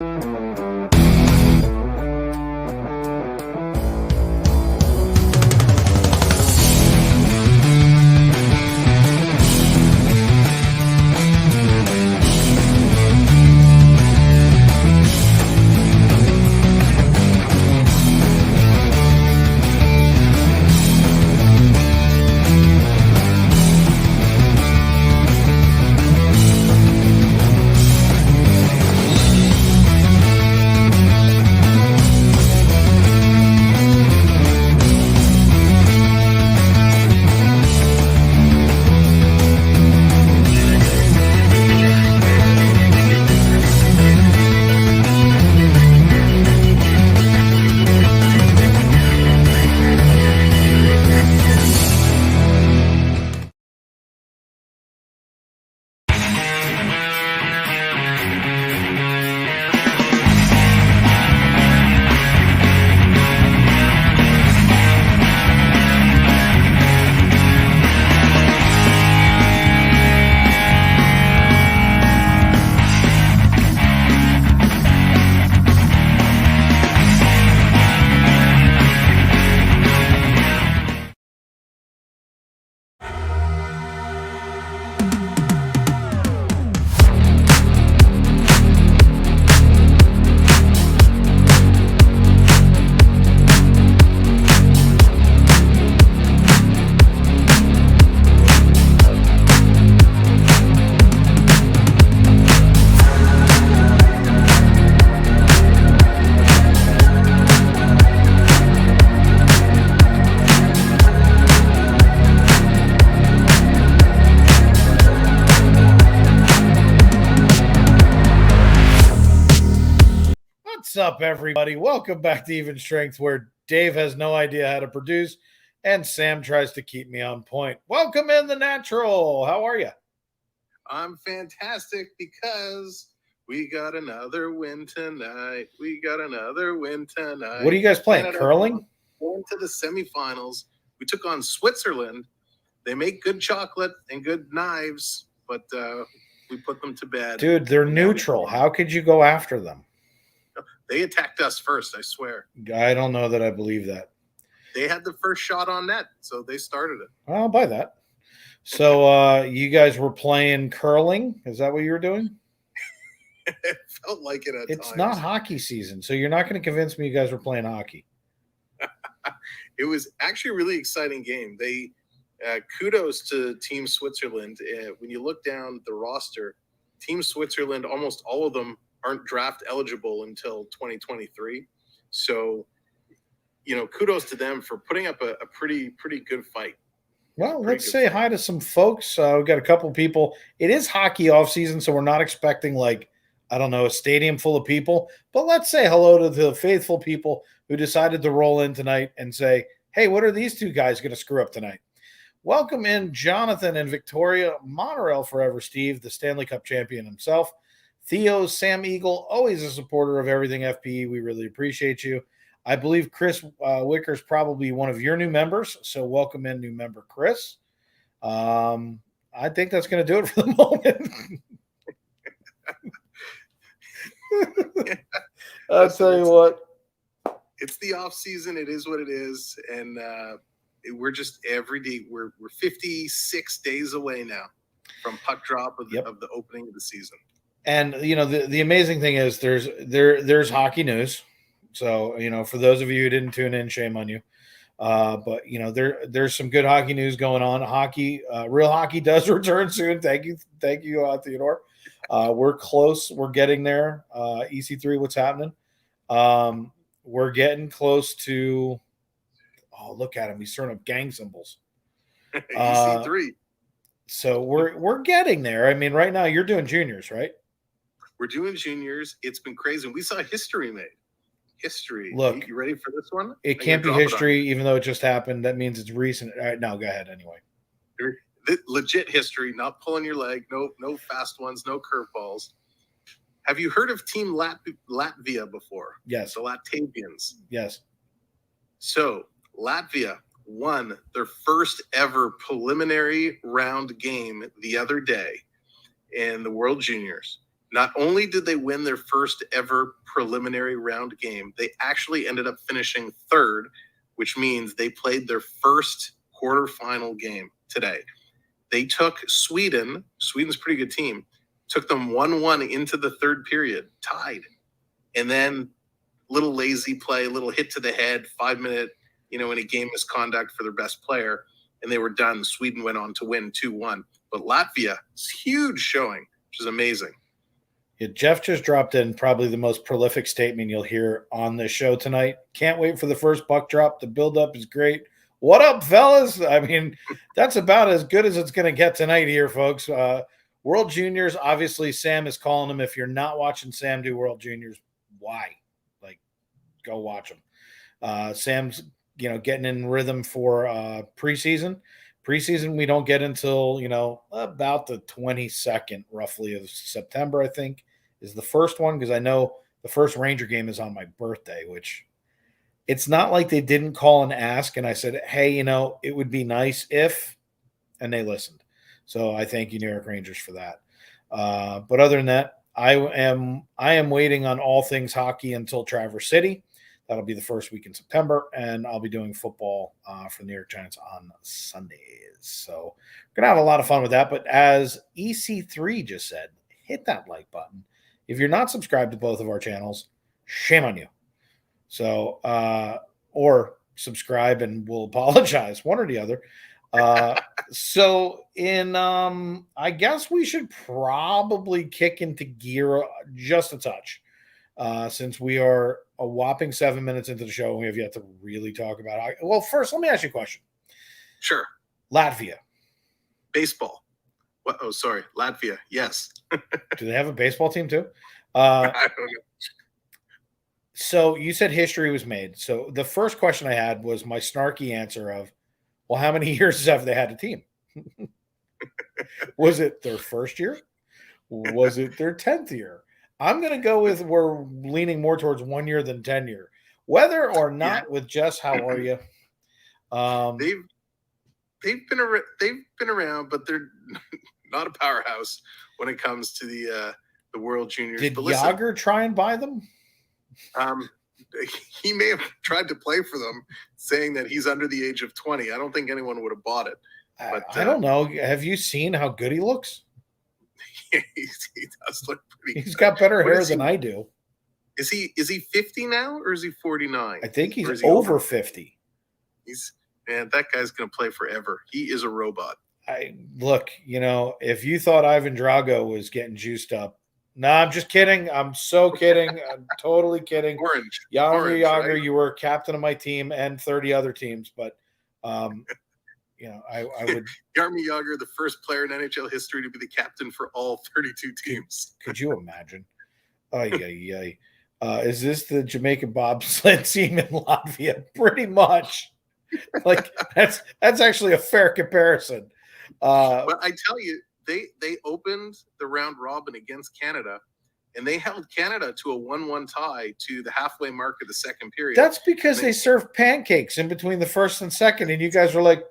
What's up, everybody? Welcome back to Even Strength, where Dave has no idea how to produce and Sam tries to keep me on point. Welcome in, the natural. How are you? I'm fantastic because we got another win tonight. What are you guys playing? Canada Curling? Going to the semifinals. We took on Switzerland. They make good chocolate and good knives, but we put them to bed. Dude, they're neutral. How could you go after them? They attacked us first, I swear. I don't know that I believe that. They had the first shot on net, so they started it. I'll buy that. So you guys were playing curling? Is that what you were doing? It felt like it at times. It's not hockey season, so you're not going to convince me you guys were playing hockey. It was actually a really exciting game. They kudos to Team Switzerland. When you look down the roster, Team Switzerland, almost all of them aren't draft eligible until 2023. So, kudos to them for putting up a pretty good fight. Well, let's say hi to some folks. We've got a couple people. It is hockey off season, so we're not expecting a stadium full of people. But let's say hello to the faithful people who decided to roll in tonight and say, hey, what are these two guys going to screw up tonight? Welcome in Jonathan and Victoria, Monorail Forever Steve, the Stanley Cup champion himself. Theo, Sam Eagle, always a supporter of everything FPE. We really appreciate you. I believe Chris Wicker's probably one of your new members, so welcome in, new member Chris. I think that's going to do it for the moment. I'll tell you what. It's the off season. It is what it is, and we're just every day. We're 56 days away now from puck drop of the opening of the season. And the amazing thing is there's hockey news. So for those of you who didn't tune in, shame on you. But there's some good hockey news going on. Hockey, real hockey does return soon. Thank you, Theodore. We're close. We're getting there. EC3, what's happening? We're getting close to. Oh, look at him! He's throwing up gang symbols. EC3. So we're getting there. I mean, right now you're doing juniors, right? We're doing juniors. It's been crazy. We saw history made. History. Look, you ready for this one? It can't be history, even though it just happened. That means it's recent. All right, no, go ahead anyway. Legit history, not pulling your leg, no fast ones, no curveballs. Have you heard of Team Latvia before? Yes. The Latvians. Yes. So Latvia won their first ever preliminary round game the other day in the World Juniors. Not only did they win their first ever preliminary round game, they actually ended up finishing third, which means they played their first quarterfinal game today. They took Sweden. Sweden's a pretty good team. Took them 1-1 into the third period, tied. And then little lazy play, little hit to the head, 5-minute, in a game misconduct for their best player, and they were done. Sweden went on to win 2-1. But Latvia, huge showing, which is amazing. Yeah, Jeff just dropped in probably the most prolific statement you'll hear on this show tonight. Can't wait for the first puck drop. The buildup is great. What up, fellas? I mean, that's about as good as it's going to get tonight here, folks. World Juniors, obviously, Sam is calling them. If you're not watching Sam do World Juniors, why? Like, go watch them. Sam's, getting in rhythm for preseason. Preseason, we don't get until, about the 22nd, roughly, of September, I think, is the first one, because I know the first Ranger game is on my birthday, which it's not like they didn't call and ask, and I said, hey, it would be nice if, and they listened. So I thank you, New York Rangers, for that. But other than that, I am waiting on all things hockey until Traverse City. That'll be the first week in September, and I'll be doing football for the New York Giants on Sundays. So we're going to have a lot of fun with that. But as EC3 just said, hit that like button. If you're not subscribed to both of our channels, shame on you. So, or subscribe and we'll apologize, one or the other. So I guess we should probably kick into gear just a touch. Since we are a whopping 7 minutes into the show and we have yet to really talk about it. Well, first, let me ask you a question. Sure. Latvia. Baseball. What? Oh, sorry. Latvia. Yes. Do they have a baseball team too? I don't know. So you said history was made. So the first question I had was my snarky answer of, well, how many years have they had a team? Was it their first year? Was it their 10th year? I'm going to go with we're leaning more towards 1 year than 10 year. Whether or not with Jess, how are you? They've been around, but they're not a powerhouse when it comes to the World Juniors. Did Yager try and buy them? He may have tried to play for them, saying that he's under the age of 20. I don't think anyone would have bought it. But I don't know. Have you seen how good he looks? He does look pretty. He's got better hair than I do. Is he 50 now or is he 49? I think he's over 50. Man, that guy's going to play forever. He is a robot. Look, if you thought Ivan Drago was getting juiced up, no, I'm just kidding. I'm so kidding. I'm totally kidding. Orange. Yager, right? You were captain of my team and 30 other teams, but I would. Jaromir Jagr, the first player in NHL history to be the captain for all 32 teams. Could you imagine? Is this the Jamaican bobsled team in Latvia? Pretty much. Like that's actually a fair comparison. But I tell you, they opened the round robin against Canada, and they held Canada to a 1-1 tie to the halfway mark of the second period. That's because they served pancakes in between the first and second, and you guys were like,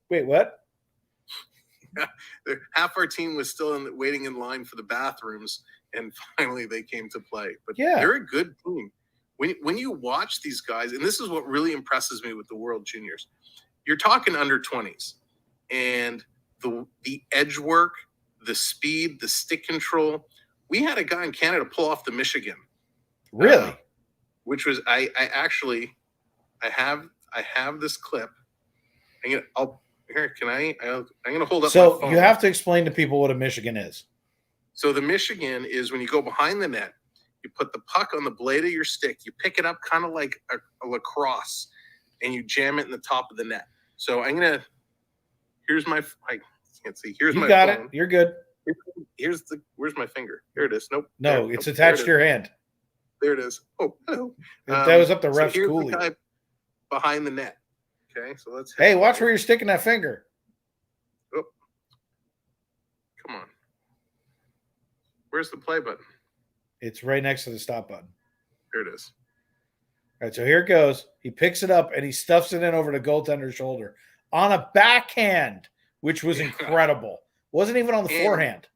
wait, what? Half our team was still waiting in line for the bathrooms, and finally they came to play. But yeah, they're a good team. When you watch these guys, and this is what really impresses me with the World Juniors, you're talking under 20s, and the edge work, the speed, the stick control. We had a guy in Canada pull off the Michigan. Really? Which was I have this clip. I'm gonna hold up. So my phone. You have to explain to people what a Michigan is. So the Michigan is when you go behind the net, you put the puck on the blade of your stick, you pick it up kind of like a lacrosse, and you jam it in the top of the net. So here's my I can't see. Here's my phone. You got it. You're good. Where's my finger? Here it is. Nope. No, it's attached to your hand. There it is. Oh, hello. That was up the ref's here's coolie. The guy behind the net. Okay, so let's. Hey, watch where you're sticking that finger. Oh, come on. Where's the play button? It's right next to the stop button. There it is. All right, so here it goes. He picks it up and he stuffs it in over the goaltender's shoulder on a backhand, which was incredible. Wasn't even on the forehand.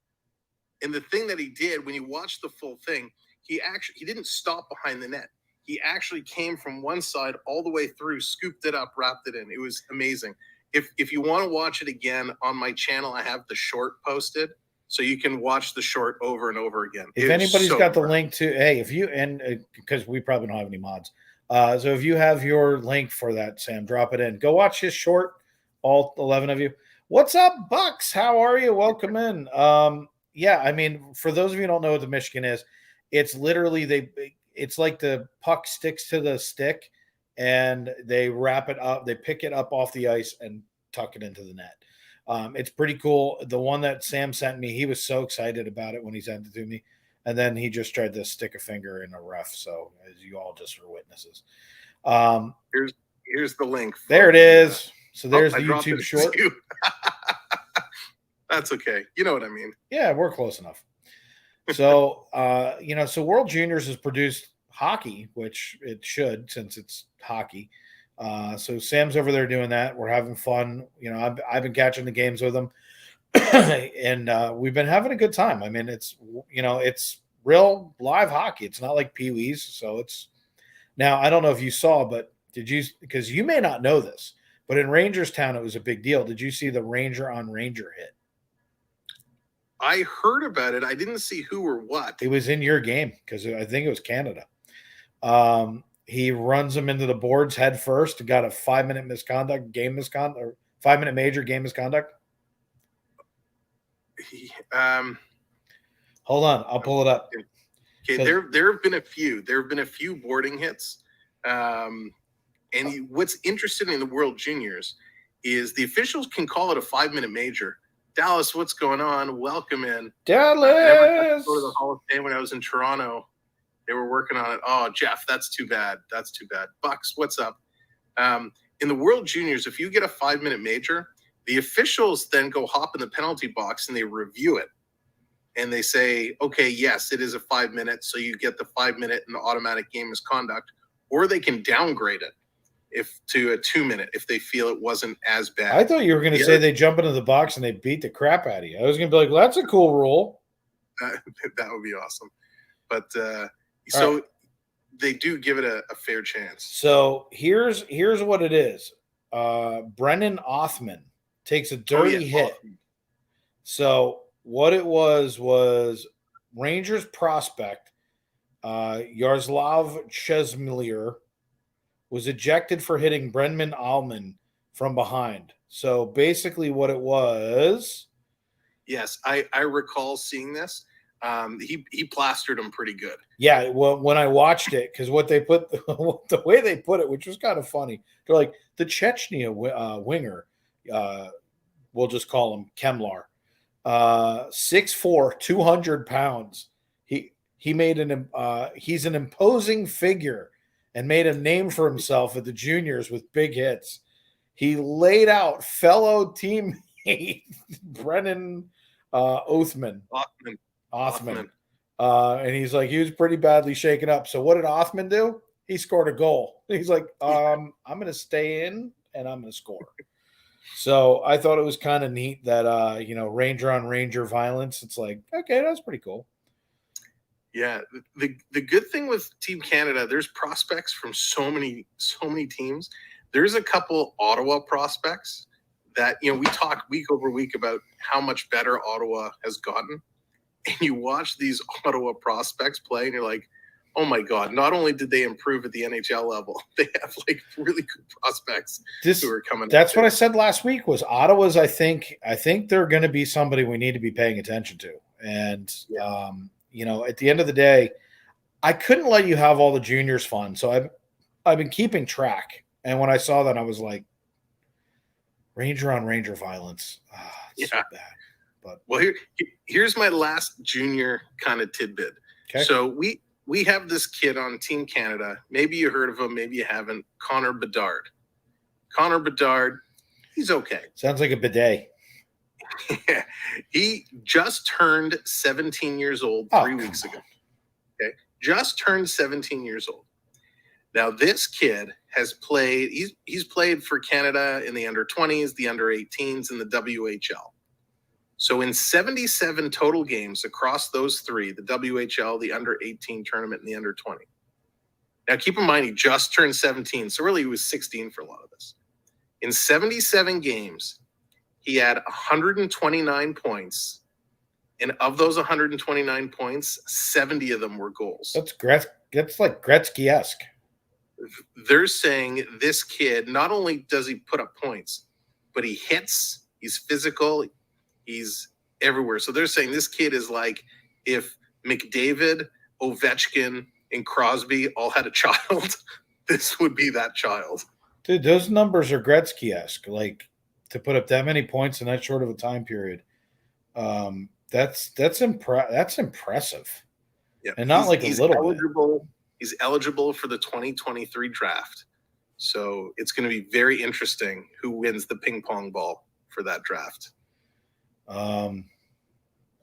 And the thing that he did, when you watch the full thing, he didn't stop behind the net. He actually came from one side all the way through, scooped it up, wrapped it in. It was amazing. If you want to watch it again on my channel, I have the short posted, so you can watch the short over and over again. If anybody's got the link to, hey, if you, and because we probably don't have any mods. So if you have your link for that, Sam, drop it in. Go watch his short, all 11 of you. What's up, Bucs? How are you? Welcome in. Yeah, I mean, for those of you who don't know what the Michigan is, it's literally it's like the puck sticks to the stick and they wrap it up, they pick it up off the ice and tuck it into the net. It's pretty cool. The one that Sam sent me, he was so excited about it when he sent it to me. And then he just tried to stick a finger in a ref. So as you all just were witnesses. Here's the link. There it is. So there's the YouTube short. That's okay. You know what I mean? Yeah, we're close enough. So, so World Juniors has produced hockey, which it should, since it's hockey. So Sam's over there doing that. We're having fun. I've been catching the games with him and we've been having a good time. I mean, it's real live hockey. It's not like Pee-wees. So it's now, I don't know if you saw, but because you may not know this, but in Rangerstown, it was a big deal. Did you see the Ranger on Ranger hit? I heard about it. I didn't see who or what. It was in your game because I think it was Canada. He runs him into the boards head first and got a 5-minute game misconduct, or 5-minute major game misconduct. Hold on, I'll pull it up. Okay, there have been a few. There have been a few boarding hits. And what's interesting in the World Juniors is the officials can call it a 5-minute major. Dallas, what's going on? Welcome in. Dallas. I go to the Hall of Fame when I was in Toronto. They were working on it. Oh, Jeff, that's too bad. That's too bad. Bucs, what's up? In the World Juniors, if you get a 5-minute major, the officials then go hop in the penalty box and they review it. And they say, okay, yes, it is a 5-minute, so you get the 5-minute and the automatic game misconduct, or they can downgrade it to a 2-minute if they feel it wasn't as bad. I thought you were going to say they jump into the box and they beat the crap out of you. I was going to be like, well, that's a cool rule. That would be awesome. But so right. They do give it a fair chance. So here's what it is. Brennan Othman takes a dirty hit. Othman. So what it was Rangers prospect Yaroslav Chesmilier was ejected for hitting Brennan Allman from behind. So basically what it was. Yes, I recall seeing this. He plastered him pretty good. Yeah, well, when I watched it, because what they put, the way they put it, which was kind of funny, they're like, the Chechnya winger, we'll just call him Kemlar, 6'4", 200 pounds. He made he's an imposing figure and made a name for himself at the juniors with big hits. He laid out fellow teammate Brennan Othman. And he's like, he was pretty badly shaken up. So what did Othman do? He scored a goal. He's like, I'm going to stay in and I'm going to score. So I thought it was kind of neat that, Ranger on Ranger violence. It's like, okay, that's pretty cool. Yeah. The good thing with Team Canada, there's prospects from so many teams. There's a couple Ottawa prospects that, we talk week over week about how much better Ottawa has gotten. And you watch these Ottawa prospects play and you're like, oh my God, not only did they improve at the NHL level, they have like really good prospects who are coming. That's what I said last week was Ottawa's, I think they're going to be somebody we need to be paying attention to. And, at the end of the day, I couldn't let you have all the juniors fun. So I've been keeping track. And when I saw that, I was like, Ranger on Ranger violence. So bad. But well, here's my last junior kind of tidbit. Okay. So we have this kid on Team Canada. Maybe you heard of him, maybe you haven't. Connor Bedard. Connor Bedard, he's okay. Sounds like a bidet. He just turned 17 years old 3 weeks ago. Okay, just turned 17 years old. Now this kid has played. He's played for Canada in the under 20s, the under 18s, and the WHL. So in 77 total games across those three, the WHL, the under-18 tournament, and the under-20. Now, keep in mind, he just turned 17, so really he was 16 for a lot of this. In 77 games, he had 129 points, and of those 129 points, 70 of them were goals. That's like Gretzky-esque. They're saying this kid, not only does he put up points, but he hits, he's physical, he's everywhere. So they're saying this kid is like if McDavid, Ovechkin, and Crosby all had a child, this would be that child. Dude, those numbers are Gretzky-esque. Like, to put up that many points in that short of a time period, that's impressive. Yeah, and not like he's a little eligible. bit. He's eligible for the 2023 draft. So it's going to be very interesting who wins the ping pong ball for that draft. I'm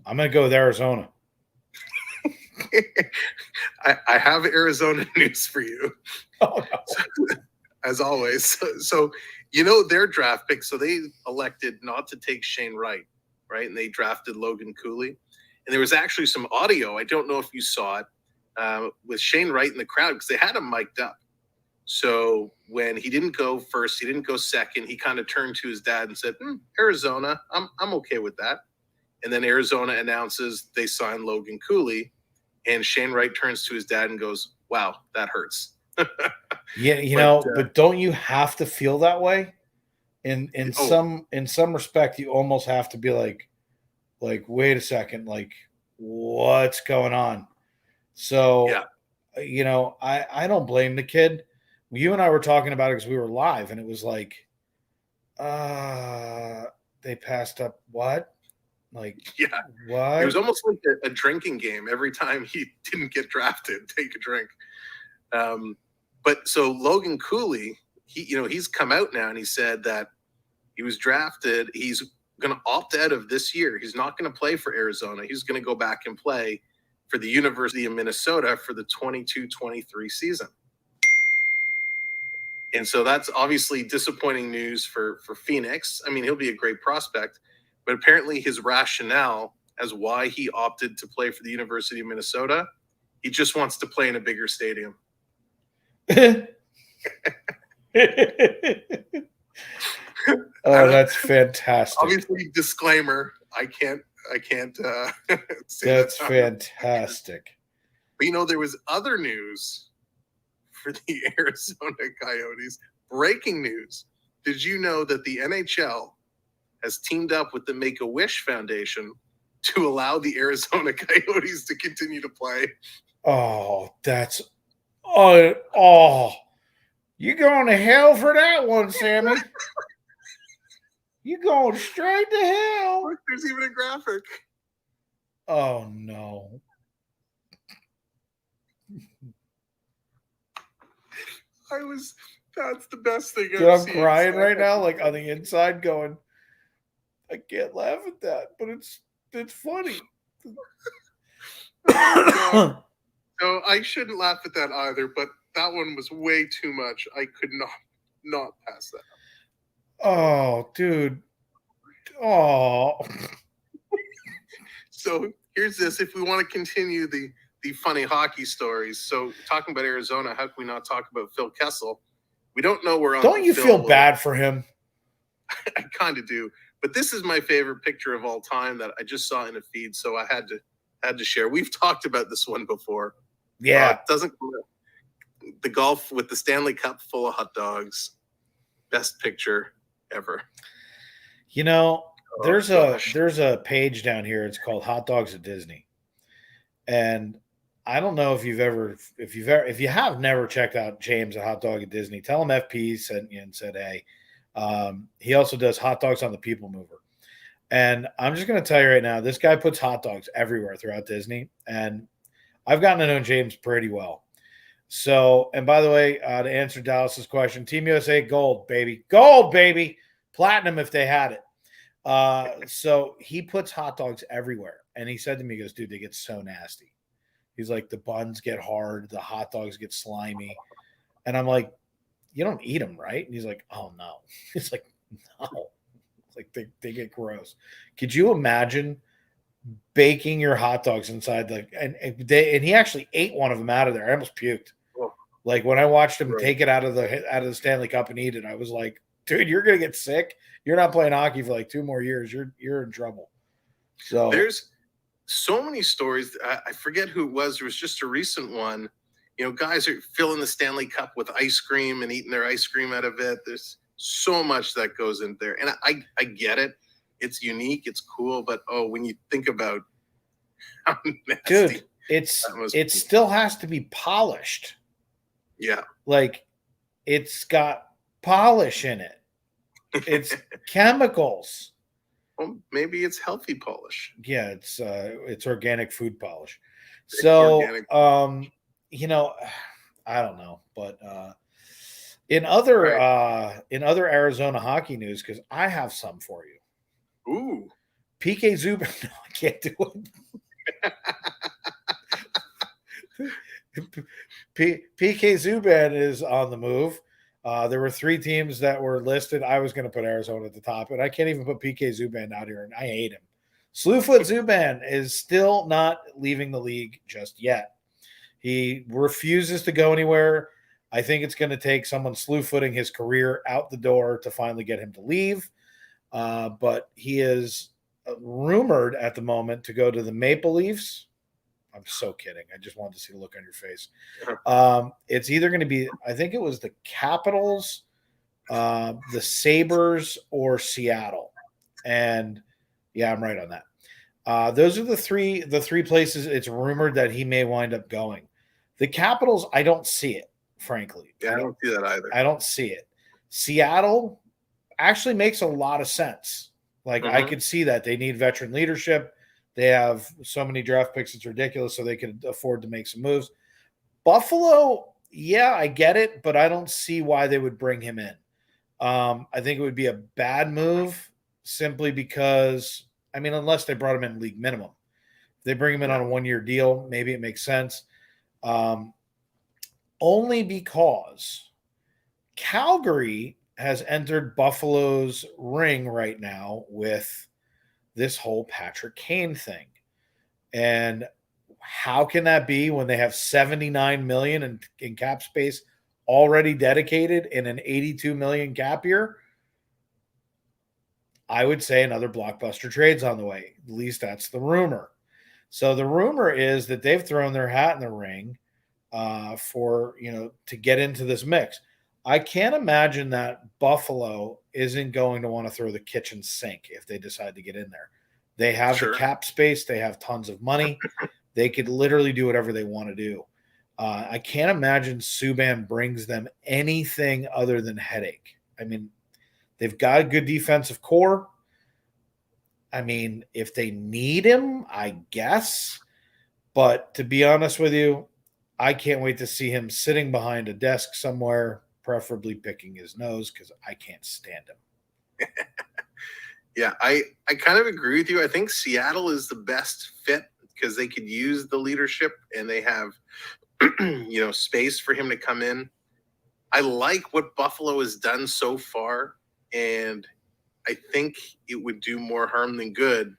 going to go with Arizona. I have Arizona news for you. Oh, no. As always. So, you know, their draft pick. So they elected not to take Shane Wright, right? And they drafted Logan Cooley. And there was actually some audio. I don't know if you saw it with Shane Wright in the crowd because they had him mic'd up. So when he didn't go first, he didn't go second, he kind of turned to his dad and said, Arizona, I'm okay with that. And then Arizona announces they signed Logan Cooley, and Shane Wright turns to his dad and goes, wow, that hurts. Yeah, but don't you have to feel that way? In some respect, you almost have to be like, wait a second, like, what's going on? So, yeah. I don't blame the kid. You and I were talking about it because we were live, and it was like, they passed up what? Like, yeah, what? It was almost like a drinking game. Every time he didn't get drafted, take a drink. But so Logan Cooley, he's come out now and he said that he was drafted. He's going to opt out of this year. He's not going to play for Arizona. He's going to go back and play for the University of Minnesota for the 22-23 season. And so that's obviously disappointing news for Phoenix. I mean, he'll be a great prospect, but apparently his rationale as why he opted to play for the University of Minnesota, he just wants to play in a bigger stadium. That's fantastic. Obviously, disclaimer, I can't say that's fantastic. But there was other news for the Arizona Coyotes. Breaking news. Did you know that the NHL has teamed up with the Make-A-Wish Foundation to allow the Arizona Coyotes to continue to play? Oh, that's you're going to hell for that one, Sammy. You're going straight to hell. Look, there's even a graphic. Oh, no. That's the best thing Dude, I'm crying right now, like on the inside going, I can't laugh at that, but it's funny. No, I shouldn't laugh at that either, but that one was way too much. I could not pass that. Oh, dude. Oh. So here's this. If we want to continue the funny hockey stories, so talking about Arizona, how can we not talk about Phil Kessel? We don't know where. Don't you feel bad for him? I kind of do, but this is my favorite picture of all time that I just saw in a feed, so I had to share. We've talked about this one before. Yeah, the golf with the Stanley Cup full of hot dogs. Best picture ever. There's a page down here. It's called Hot Dogs at Disney, and I don't know if you have never checked out James at Hot Dog at Disney. Tell him FP sent you and said, hey. He also does hot dogs on the People Mover, and I'm just going to tell you right now, this guy puts hot dogs everywhere throughout Disney, and I've gotten to know James pretty well. So, and by the way, to answer Dallas's question, Team USA gold, baby, platinum if they had it. So he puts hot dogs everywhere, and he said to me, he goes, dude, they get so nasty. He's like, the buns get hard, the hot dogs get slimy, and I'm like, you don't eat them, right? And he's like, oh no. He's like, no. Like they get gross. Could you imagine baking your hot dogs inside and he actually ate one of them out of there. I almost puked. Oh, like when I watched him right. take it out of the Stanley Cup and eat it, I was like, dude, you're gonna get sick. You're not playing hockey for like 2 more years. You're in trouble. So there's so many stories. I forget who it was. There was just a recent one. Guys are filling the Stanley Cup with ice cream and eating their ice cream out of it. There's so much that goes in there. And I get it. It's unique. It's cool. But, when you think about how nasty. Dude, it still has to be polished. Yeah. Like, it's got polish in it. It's chemicals. Well, maybe it's healthy polish. Yeah, it's organic food polish. So, I don't know, but in other Arizona hockey news, because I have some for you. Ooh, PK Subban. No, I can't do it. PK Subban is on the move. There were 3 teams that were listed. I was going to put Arizona at the top, and I can't even put PK Subban out here, and I hate him. Slewfoot Subban is still not leaving the league just yet. He refuses to go anywhere. I think it's going to take someone slewfooting his career out the door to finally get him to leave. But he is rumored at the moment to go to the Maple Leafs. I'm so kidding. I just wanted to see the look on your face. It's either going to be, I think it was the Capitals, the Sabres, or Seattle. And yeah, I'm right on that. Those are the three places it's rumored that he may wind up going. The Capitals, I don't see it, frankly. Yeah, I don't see that either. I don't see it. Seattle actually makes a lot of sense. Like, I could see that. They need veteran leadership. They have so many draft picks, it's ridiculous, so they could afford to make some moves. Buffalo, yeah, I get it, but I don't see why they would bring him in. I think it would be a bad move simply because, unless they brought him in league minimum. If they bring him in on a 1-year deal, maybe it makes sense. Only because Calgary has entered Buffalo's ring right now with this whole Patrick Kane thing. And how can that be when they have $79 million in cap space already dedicated in an $82 million cap year? I would say another blockbuster trade's on the way. At least that's the rumor. So the rumor is that they've thrown their hat in the ring to get into this mix. I can't imagine that Buffalo isn't going to want to throw the kitchen sink if they decide to get in there. They have the cap space. They have tons of money. They could literally do whatever they want to do. I can't imagine Subban brings them anything other than headache. They've got a good defensive core. If they need him, I guess. But to be honest with you, I can't wait to see him sitting behind a desk somewhere, preferably picking his nose, because I can't stand him. Yeah, I kind of agree with you. I think Seattle is the best fit because they could use the leadership and they have, space for him to come in. I like what Buffalo has done so far, and I think it would do more harm than good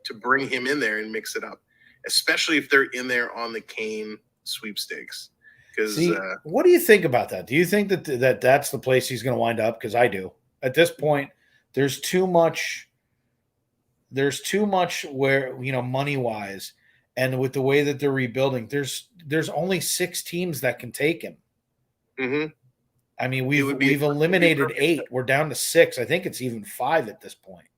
to bring him in there and mix it up, especially if they're in there on the Kane sweepstakes. Because what do you think about that? Do you think that that's the place he's going to wind up? Because I do. At this point, there's too much where, money wise, and with the way that they're rebuilding, there's only 6 teams that can take him. Mm-hmm. We've eliminated 8. We're down to 6. I think it's even 5 at this point.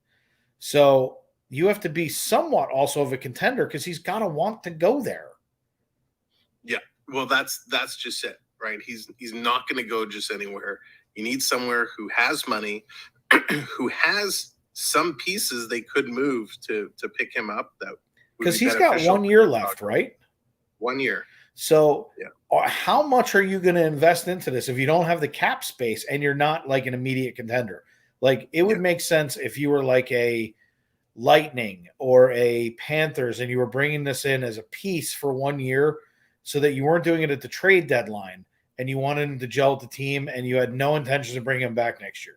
So you have to be somewhat also of a contender because he's got to want to go there. Yeah. Well, that's just it, right? He's not going to go just anywhere. You need somewhere who has money, who has some pieces they could move to pick him up. That because he's got 1 year left, right? 1 year. So how much are you going to invest into this if you don't have the cap space and you're not like an immediate contender? Like, it would make sense if you were like a Lightning or a Panthers and you were bringing this in as a piece for 1 year so that you weren't doing it at the trade deadline and you wanted him to gel with the team and you had no intentions of bringing him back next year.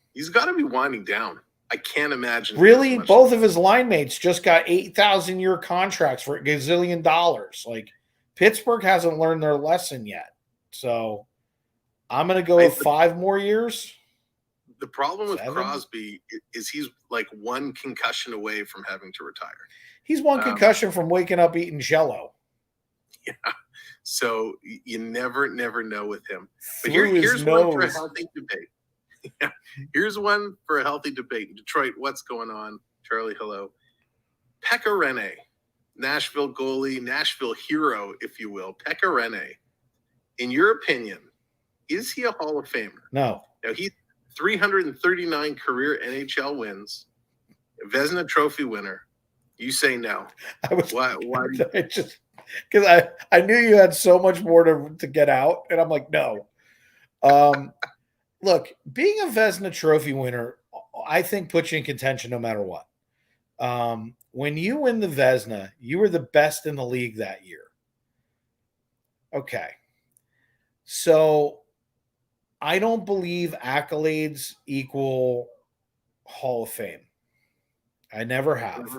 He's got to be winding down. I can't imagine. Really, both of his line mates just got 8,000-year contracts for $1 gazillion. Like, Pittsburgh hasn't learned their lesson yet. So I'm going to go with 5 more years. The problem with Crosby is he's like one concussion away from having to retire. He's one concussion from waking up eating Jell-O. Yeah. So you never know with him. But Through here's his one nose. for a healthy debate. Yeah. Here's one for a healthy debate. In Detroit, what's going on? Charlie, hello. Pekka Rinne, Nashville goalie, Nashville hero, if you will. Pekka Rinne, in your opinion, is he a Hall of Famer? No. Now, he's 339 career NHL wins, Vezina Trophy winner. You say no. Why? Just because I knew you had so much more to get out, and I'm like, no. Look, being a Vezina Trophy winner, I think puts you in contention no matter what. When you win the Vezina, you were the best in the league that year. Okay. So I don't believe accolades equal Hall of Fame. I never have.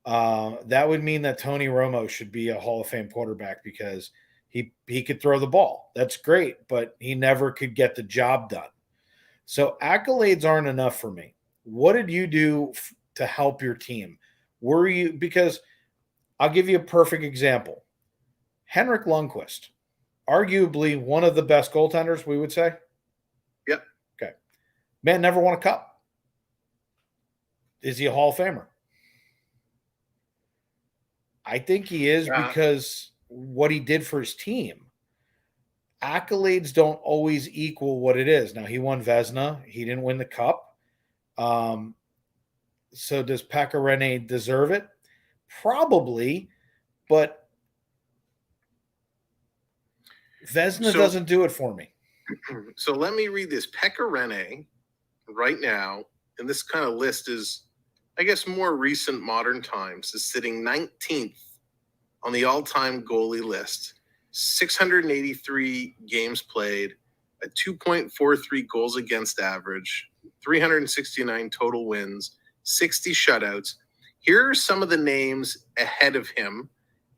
That would mean that Tony Romo should be a Hall of Fame quarterback because he could throw the ball. That's great, but he never could get the job done. So accolades aren't enough for me. What did you do to help your team? Because I'll give you a perfect example. Henrik Lundqvist, arguably one of the best goaltenders, we would say. Yep. Okay. Man never won a cup. Is he a Hall of Famer? I think he is because what he did for his team. Accolades don't always equal what it is. Now, he won Vezina. He didn't win the cup. So does Pekka Rinne deserve it? Probably, but Vezina doesn't do it for me. So let me read this. Pekka Rinne right now, and this kind of list is, I guess, more recent modern times, is sitting 19th on the all-time goalie list. 683 games played, a 2.43 goals against average, 369 total wins, 60 shutouts. Here are some of the names ahead of him,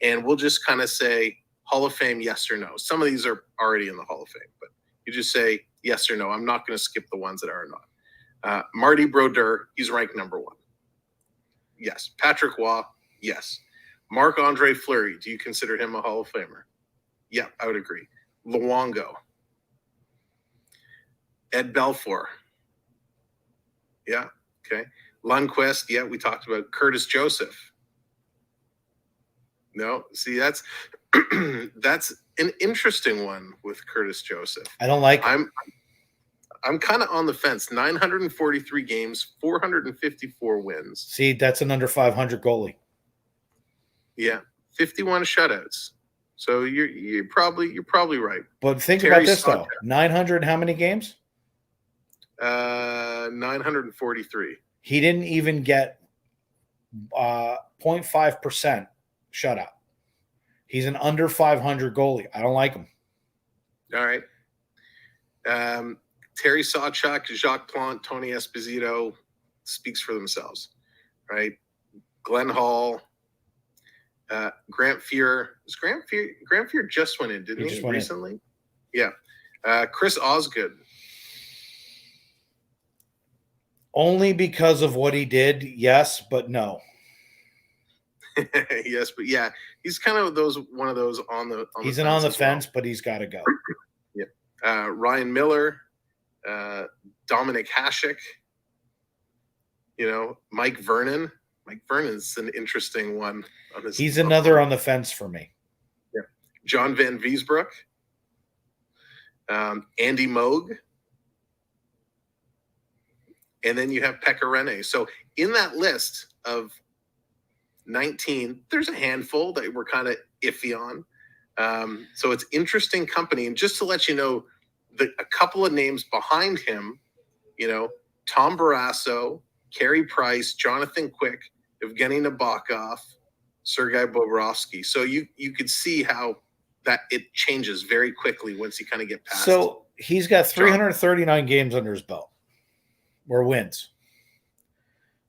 and we'll just kind of say Hall of Fame, yes or no. Some of these are already in the Hall of Fame, but you just say yes or no. I'm not going to skip the ones that are not. Marty Brodeur, he's ranked number 1. Yes. Patrick Waugh, yes. Marc-Andre Fleury, do you consider him a Hall of Famer? Yeah, I would agree. Luongo. Ed Belfour. Yeah, okay. Lundqvist, yeah, we talked about. Curtis Joseph. No, see, that's that's an interesting one with Curtis Joseph. I don't like him. I'm kind of on the fence. 943 games, 454 wins. See, that's an under 500 goalie. Yeah, 51 shutouts. So you're probably right. But think about this though. 900 how many games? 943. He didn't even get 0.5% shutout. He's an under 500 goalie. I don't like him. All right. Terry Sawchuk, Jacques Plante, Tony Esposito speaks for themselves, right? Glenn Hall, Grant Fuhr. Grant Fuhr just went in, didn't he? Recently? Yeah. Chris Osgood. Only because of what he did, yes, but no. Yes, but yeah, he's kind of one of those on the he's on the fence, but he's got to go. Yeah. Ryan Miller, Dominic Hasek, Mike Vernon. Mike Vernon's an interesting one. He's another on the fence for me. Yeah. John Van Viesbroek, Andy Moog, and then you have Pekka Rinne. So in that list of 19, there's a handful that we're kind of iffy on. So it's interesting company. And just to let you know, a couple of names behind him, Tom Barrasso, Carey Price, Jonathan Quick, Evgeny Nabokov, Sergei Bobrovsky. So you could see how that it changes very quickly once you kind of get past. So he's got 339 games under his belt. or wins?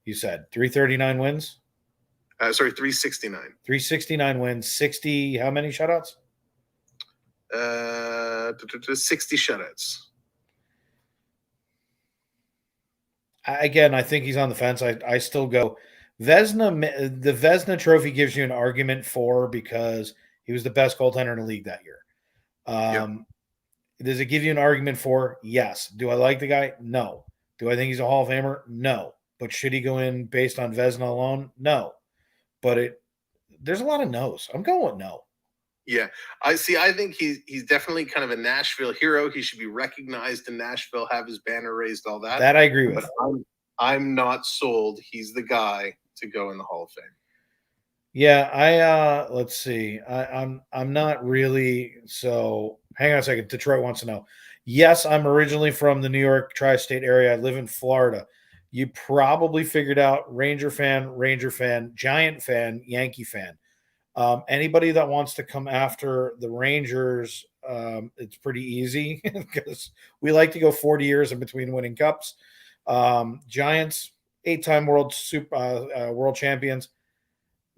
You said 339 wins? 369. 369 wins, 60, how many shutouts? 60 shutouts. Again, I think he's on the fence. I still go Vezina. The Vezina trophy gives you an argument for because he was the best goaltender in the league that year. Does it give you an argument for? Yes. Do I like the guy? No. Do I think he's a Hall of Famer? No. But should he go in based on Vezina alone? No. But there's a lot of no's. I'm going with no. Yeah, I think he's definitely kind of a Nashville hero. He should be recognized in Nashville, have his banner raised, all that. That I agree with. But I'm not sold. He's the guy to go in the Hall of Fame. Yeah, let's see. I'm not really. So hang on a second. Detroit wants to know. Yes, I'm originally from the New York tri-state area. I live in Florida. You probably figured out Ranger fan, Giant fan, Yankee fan. Anybody that wants to come after the Rangers, it's pretty easy because we like to go 40 years in between winning cups. Giants, 8-time world champions.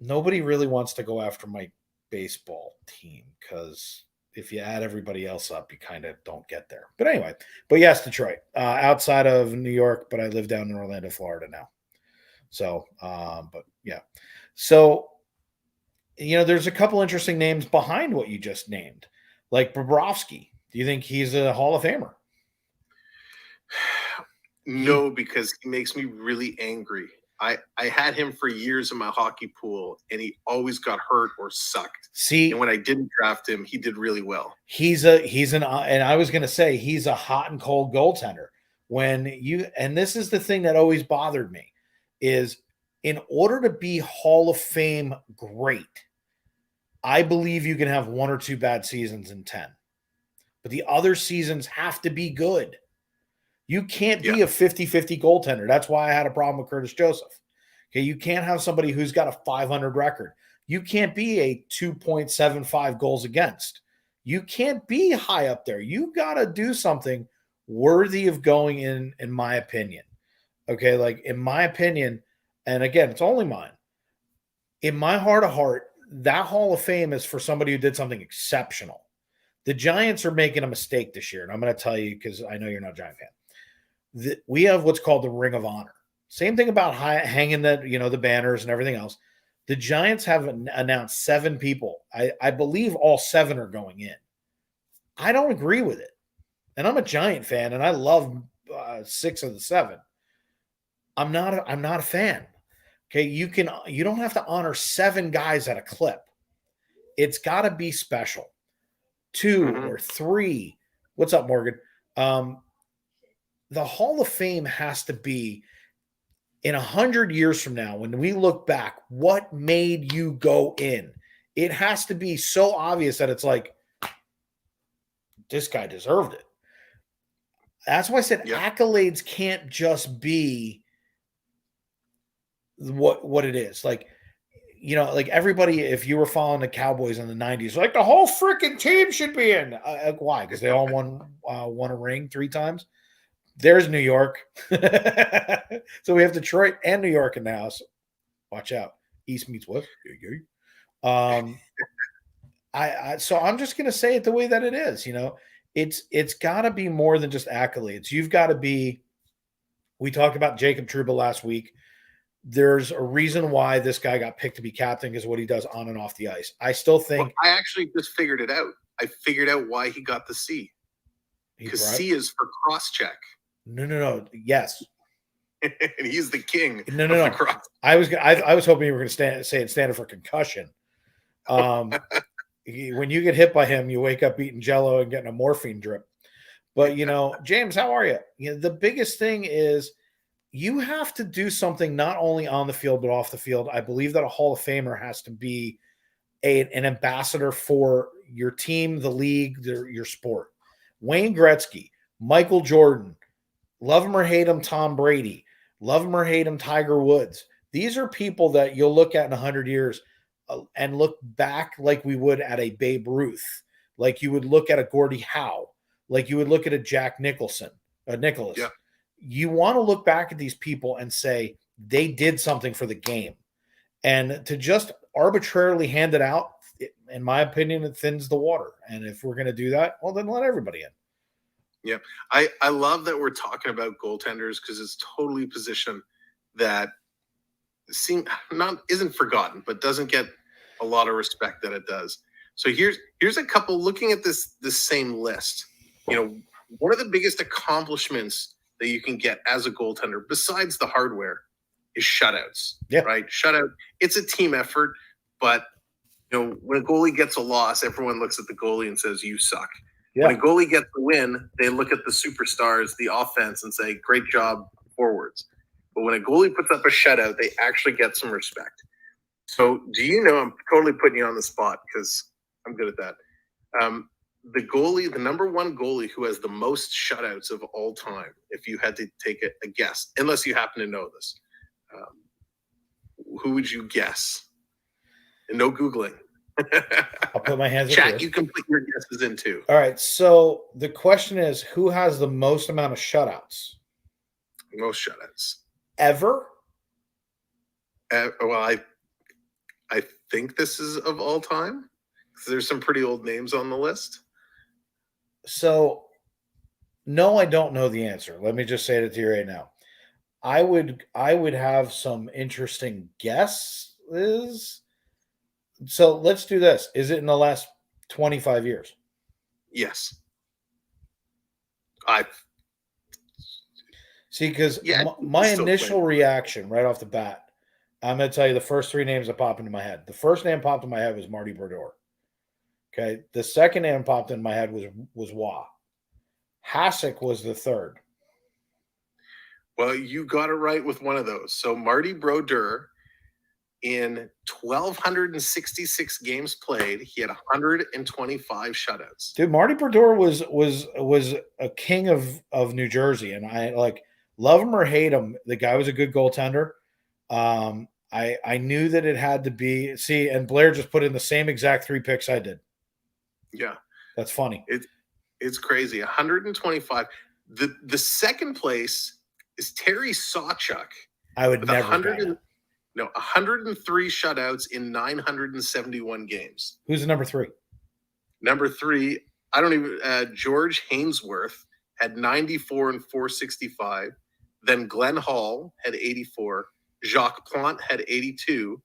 Nobody really wants to go after my baseball team because if you add everybody else up, you kind of don't get there. But anyway, yes, Detroit, outside of New York, but I live down in Orlando, Florida now. So, but yeah. So, there's a couple interesting names behind what you just named, like Bobrovsky. Do you think he's a Hall of Famer? No, because he makes me really angry. I had him for years in my hockey pool, and he always got hurt or sucked. See, and when I didn't draft him, he did really well. And I was going to say he's a hot and cold goaltender. And this is the thing that always bothered me is in order to be Hall of Fame great, I believe you can have 1 or 2 bad seasons in 10, but the other seasons have to be good. You can't be a 50-50 goaltender. That's why I had a problem with Curtis Joseph. Okay, you can't have somebody who's got a 500 record. You can't be a 2.75 goals against. You can't be high up there. You got to do something worthy of going in my opinion. Okay, like in my opinion, and again, it's only mine. In my heart of heart, that Hall of Fame is for somebody who did something exceptional. The Giants are making a mistake this year, and I'm going to tell you because I know you're not a Giant fan. We have what's called the Ring of Honor. Same thing about hanging the banners and everything else. The Giants have announced 7 people. I believe all 7 are going in. I don't agree with it. And I'm a Giant fan, and I love 6 of the 7. I'm not a fan. Okay, you don't have to honor 7 guys at a clip. It's got to be special. 2 or 3. What's up, Morgan? The Hall of Fame has to be in 100 years from now, when we look back, what made you go in? It has to be so obvious that it's like, this guy deserved it. That's why I said accolades can't just be what it is. Like, like everybody, if you were following the Cowboys in the 90s, like the whole freaking team should be in. Why? Because they all won a ring 3 times. There's New York. So we have Detroit and New York in the house. Watch out. East meets West. So I'm just going to say it the way that it is. It's got to be more than just accolades. You've got to be, we talked about Jacob Trouba last week. There's a reason why this guy got picked to be captain is what he does on and off the ice. I still think. Well, I actually just figured it out. I figured out why he got the C. Because C is for cross-check. No. Yes. And he's the king. No. I was hoping you were going to say it standing for concussion. When you get hit by him, you wake up eating Jell-O and getting a morphine drip. But James, how are you? The biggest thing is you have to do something not only on the field but off the field. I believe that a Hall of Famer has to be an ambassador for your team, the league, your sport. Wayne Gretzky, Michael Jordan. Love him or hate him, Tom Brady. Love him or hate him, Tiger Woods. These are people that you'll look at in 100 years and look back like we would at a Babe Ruth, like you would look at a Gordie Howe, like you would look at a Jack Nicholas. Yeah. you want to look back at these people and say they did something for the game. And to just arbitrarily hand it out, in my opinion, it thins the water. And if we're going to do that, well, then let everybody in. Yeah. I love that we're talking about goaltenders because it's totally a position that isn't forgotten, but doesn't get a lot of respect that it does. So here's a couple looking at this same list. One of the biggest accomplishments that you can get as a goaltender, besides the hardware, is shutouts. Yeah. Right? Shutout. It's a team effort, but when a goalie gets a loss, everyone looks at the goalie and says, "You suck." Yeah. When a goalie gets a win, they look at the superstars, the offense, and say, "Great job, forwards." But when a goalie puts up a shutout, they actually get some respect. So do you know, I'm totally putting you on the spot because I'm good at that. The number one goalie who has the most shutouts of all time, if you had to take a guess, unless you happen to know this, who would you guess? And no Googling. I'll put my hands up. Chat, you can put your guesses in too. All right. So the question is, who has the most amount of shutouts? Most shutouts. Ever? Well, I think this is of all time. There's some pretty old names on the list. So, no, I don't know the answer. Let me just say it to you right now. I would have some interesting guesses. So let's do this. Is it in the last 25 years? Yes. See, because my initial reaction right off the bat, I'm going to tell you the first three names that pop into my head. The first name popped in my head was Marty Brodeur. Okay. The second name popped in my head was Wah. Hasek was the third. Well, you got it right with one of those. So Marty Brodeur, in 1,266 games played, he had 125 shutouts. Dude, Marty Brodeur was a king of New Jersey, and I love him or hate him. The guy was a good goaltender. I knew that it had to be. See, and Blair just put in the same exact 3 picks I did. Yeah, that's funny. It's crazy. 125. The second place is Terry Sawchuk. I would never. 103 shutouts in 971 games. Who's the number 3? Number 3, I don't even. George Hainsworth had 94 and 465. Then Glenn Hall had 84. Jacques Plante had 82.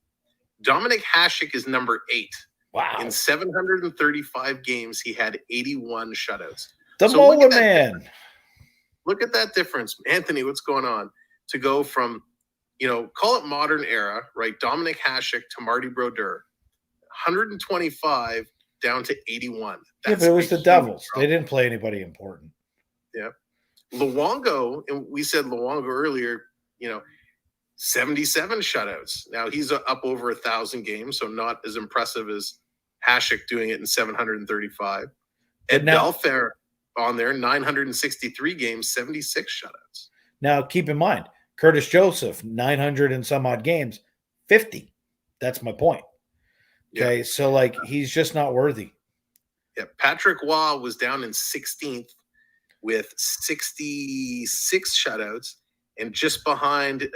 Dominic Hasek is number 8. Wow. In 735 games, he had 81 shutouts. The Mola Man. Look at that difference. Anthony, what's going on? To go from, call it modern era, right? Dominic Hasek to Marty Brodeur. 125 down to 81. But it was the Devils. They didn't play anybody important. Yeah. Luongo, and we said Luongo earlier, 77 shutouts. Now he's up over 1,000 games, so not as impressive as Hasek doing it in 735. Ed Belfair on there, 963 games, 76 shutouts. Now keep in mind, Curtis Joseph, 900 and some odd games, 50. That's my point. Okay, so he's just not worthy. Yeah, Patrick Waugh was down in 16th with 66 shutouts. And just behind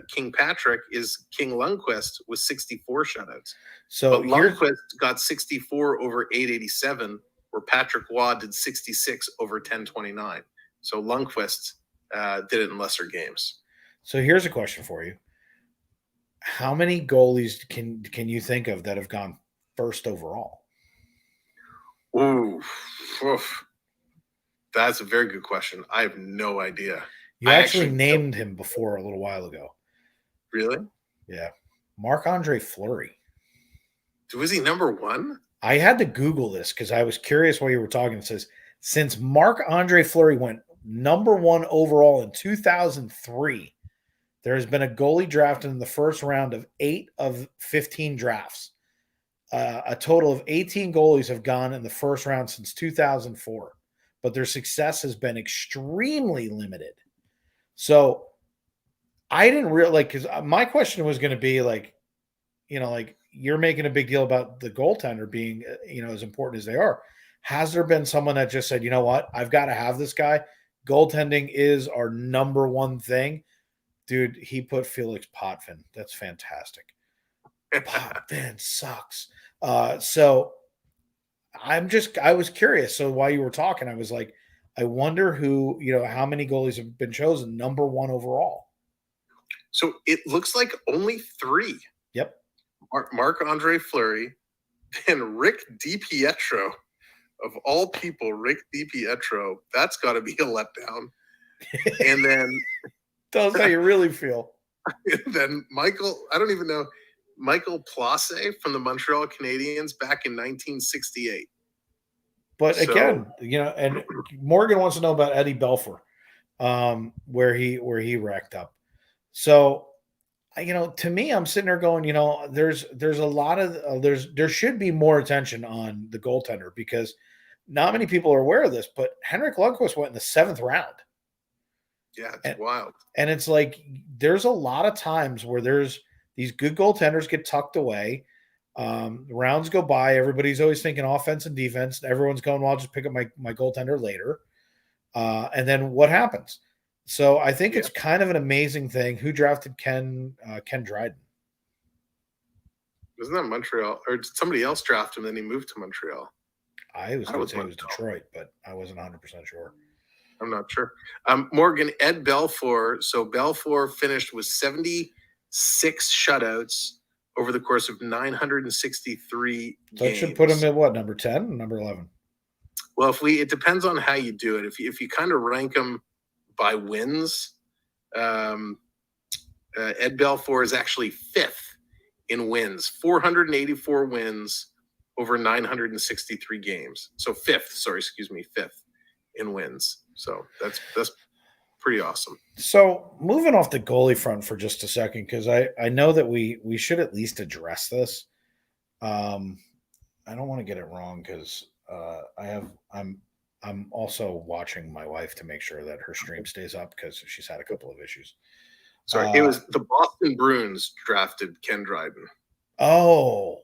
King Patrick is King Lundqvist with 64 shutouts. So Lundqvist got 64 over 887, where Patrick Waugh did 66 over 1029. So Lundqvist did it in lesser games. So here's a question for you. How many goalies can you think of that have gone first overall? Oof. That's a very good question. I have no idea. You actually named him before a little while ago. Really? Yeah. Marc-Andre Fleury. Was he number 1? I had to Google this because I was curious while you were talking. It says, since Marc-Andre Fleury went number 1 overall in 2003, there has been a goalie drafted in the first round of 8 of 15 drafts. A total of 18 goalies have gone in the first round since 2004, but their success has been extremely limited. So I didn't really because my question was going to be you're making a big deal about the goaltender being, as important as they are. Has there been someone that just said, you know what, I've got to have this guy goaltending is our number one thing. Dude, he put Felix Potvin. That's fantastic. Potvin sucks. So I was curious. So while you were talking, I was like, I wonder how many goalies have been chosen number one overall. So it looks like only 3. Yep. Marc-Andre Fleury, then Rick DiPietro. Of all people, Rick DiPietro, that's got to be a letdown. And then tell us how you really feel. Then Michael Place from the Montreal Canadiens back in 1968. But again, and Morgan wants to know about Eddie Belfour, where he racked up. So, to me, I'm sitting there going, there's a lot of there should be more attention on the goaltender, because not many people are aware of this, but Henrik Lundqvist went in the 7th round. Yeah, it's wild. And it's like there's a lot of times where there's these good goaltenders get tucked away. Rounds go by. Everybody's always thinking offense and defense. Everyone's going, well, I'll just pick up my goaltender later. And then what happens? So I think it's kind of an amazing thing. Who drafted Ken Dryden? Wasn't that Montreal? Or did somebody else draft him, then he moved to Montreal? I was going to say it was Detroit, but I wasn't 100% sure. I'm not sure. Morgan, Ed Belfour. So Belfour finished with 76 shutouts over the course of 963 games. That should put him at what, number 10, number 11? Well, it depends on how you do it. If you kind of rank them by wins, Ed Belfour is actually 5th in wins, 484 wins over 963 games. So 5th in wins. So that's pretty awesome. So moving off the goalie front for just a second, because I know that we should at least address this. I don't want to get it wrong, because I'm also watching my wife to make sure that her stream stays up, because she's had a couple of issues. Sorry, it was the Boston Bruins drafted Ken Dryden. Oh,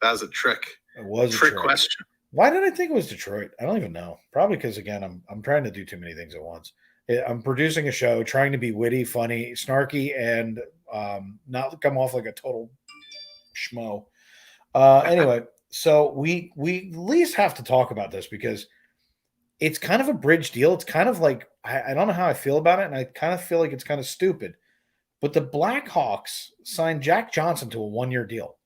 that was a trick. It was a trick question. Why did I think it was Detroit? I don't even know. Probably because, again, I'm trying to do too many things at once. I'm producing a show, trying to be witty, funny, snarky, and not come off like a total schmo. Anyway, so we at least have to talk about this, because it's kind of a bridge deal. It's kind of like, I don't know how I feel about it, and I kind of feel like it's kind of stupid. But the Blackhawks signed Jack Johnson to a 1-year deal.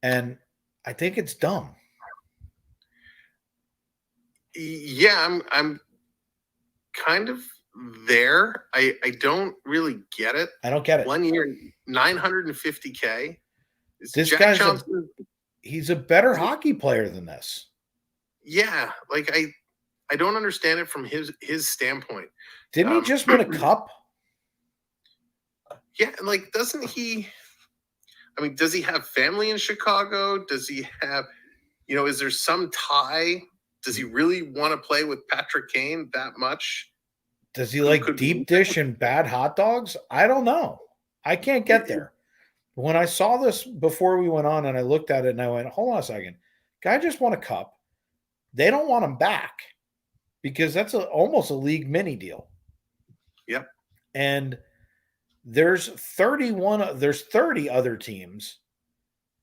And I think it's dumb. Yeah, I'm kind of there. I don't really get it. I don't get it. 1 year, $950K. This Jack Johnson, he's a better hockey player than this. Yeah, like I don't understand it from his standpoint. Didn't he just win a cup? Yeah, like doesn't he? I mean, does he have family in Chicago? Does he have, is there some tie? Does he really want to play with Patrick Kane that much? Does he like deep dish and bad hot dogs? I don't know. I can't get there. When I saw this before we went on and I looked at it and I went, hold on a second. Guy just won a cup. They don't want him back, because that's almost a league mini deal. Yep. And there's 30 other teams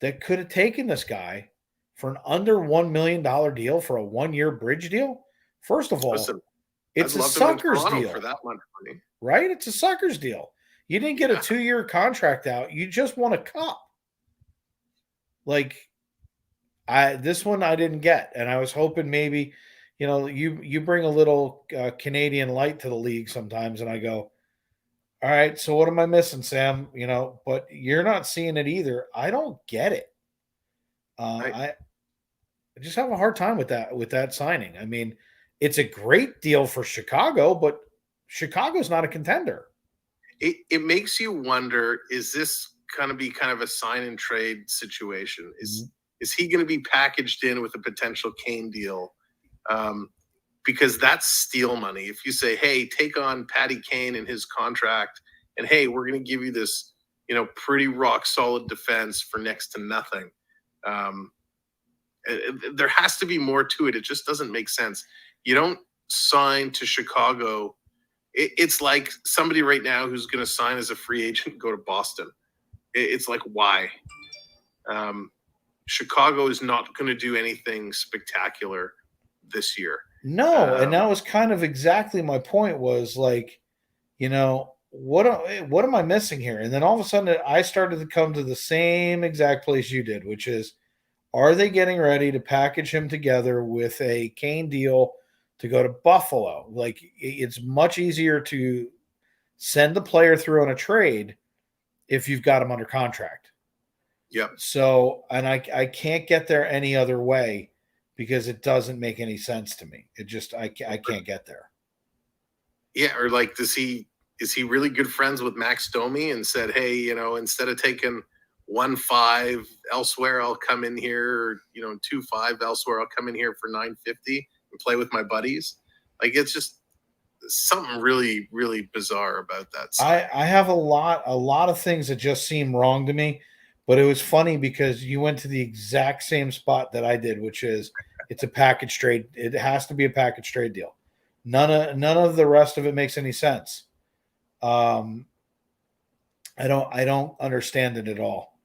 that could have taken this guy for an under $1 million deal for a 1-year bridge deal. First of all, it's a sucker's deal for that much money, right? It's a sucker's deal. You didn't get a 2-year contract out. You just won a cup. Like, this one I didn't get, and I was hoping maybe, you bring a little Canadian light to the league sometimes, and I go, all right, so what am I missing, Sam? But you're not seeing it either. I don't get it. I just have a hard time with that signing. I mean, it's a great deal for Chicago, but Chicago's not a contender. It makes you wonder, is this going to be kind of a sign and trade situation? Is he going to be packaged in with a potential Kane deal? Because that's steal money. If you say, hey, take on Patty Kane and his contract, and hey, we're going to give you this, pretty rock solid defense for next to nothing. There has to be more to it. It just doesn't make sense. You don't sign to Chicago. It's like somebody right now who's going to sign as a free agent and go to Boston. It's like, why? Chicago is not going to do anything spectacular this year. No, and that was kind of exactly my point, was like, you know, what am I missing here? And then all of a sudden I started to come to the same exact place you did, which is, are they getting ready to package him together with a Kane deal to go to Buffalo? Like, it's much easier to send the player through on a trade if you've got him under contract. Yep. So, and I can't get there any other way, because it doesn't make any sense to me. It just, I can't get there. Yeah. Or like, is he really good friends with Max Domi and said, hey, you know, instead of taking 1.5 elsewhere, I'll come in here, or, you know, 2.5 elsewhere, I'll come in here for 9.50 and play with my buddies. Like, it's just something really, really bizarre about that. I have a lot of things that just seem wrong to me, but it was funny because you went to the exact same spot that I did, which is, it's a package trade. It has to be a package trade deal. None of the rest of it makes any sense. I don't understand it at all.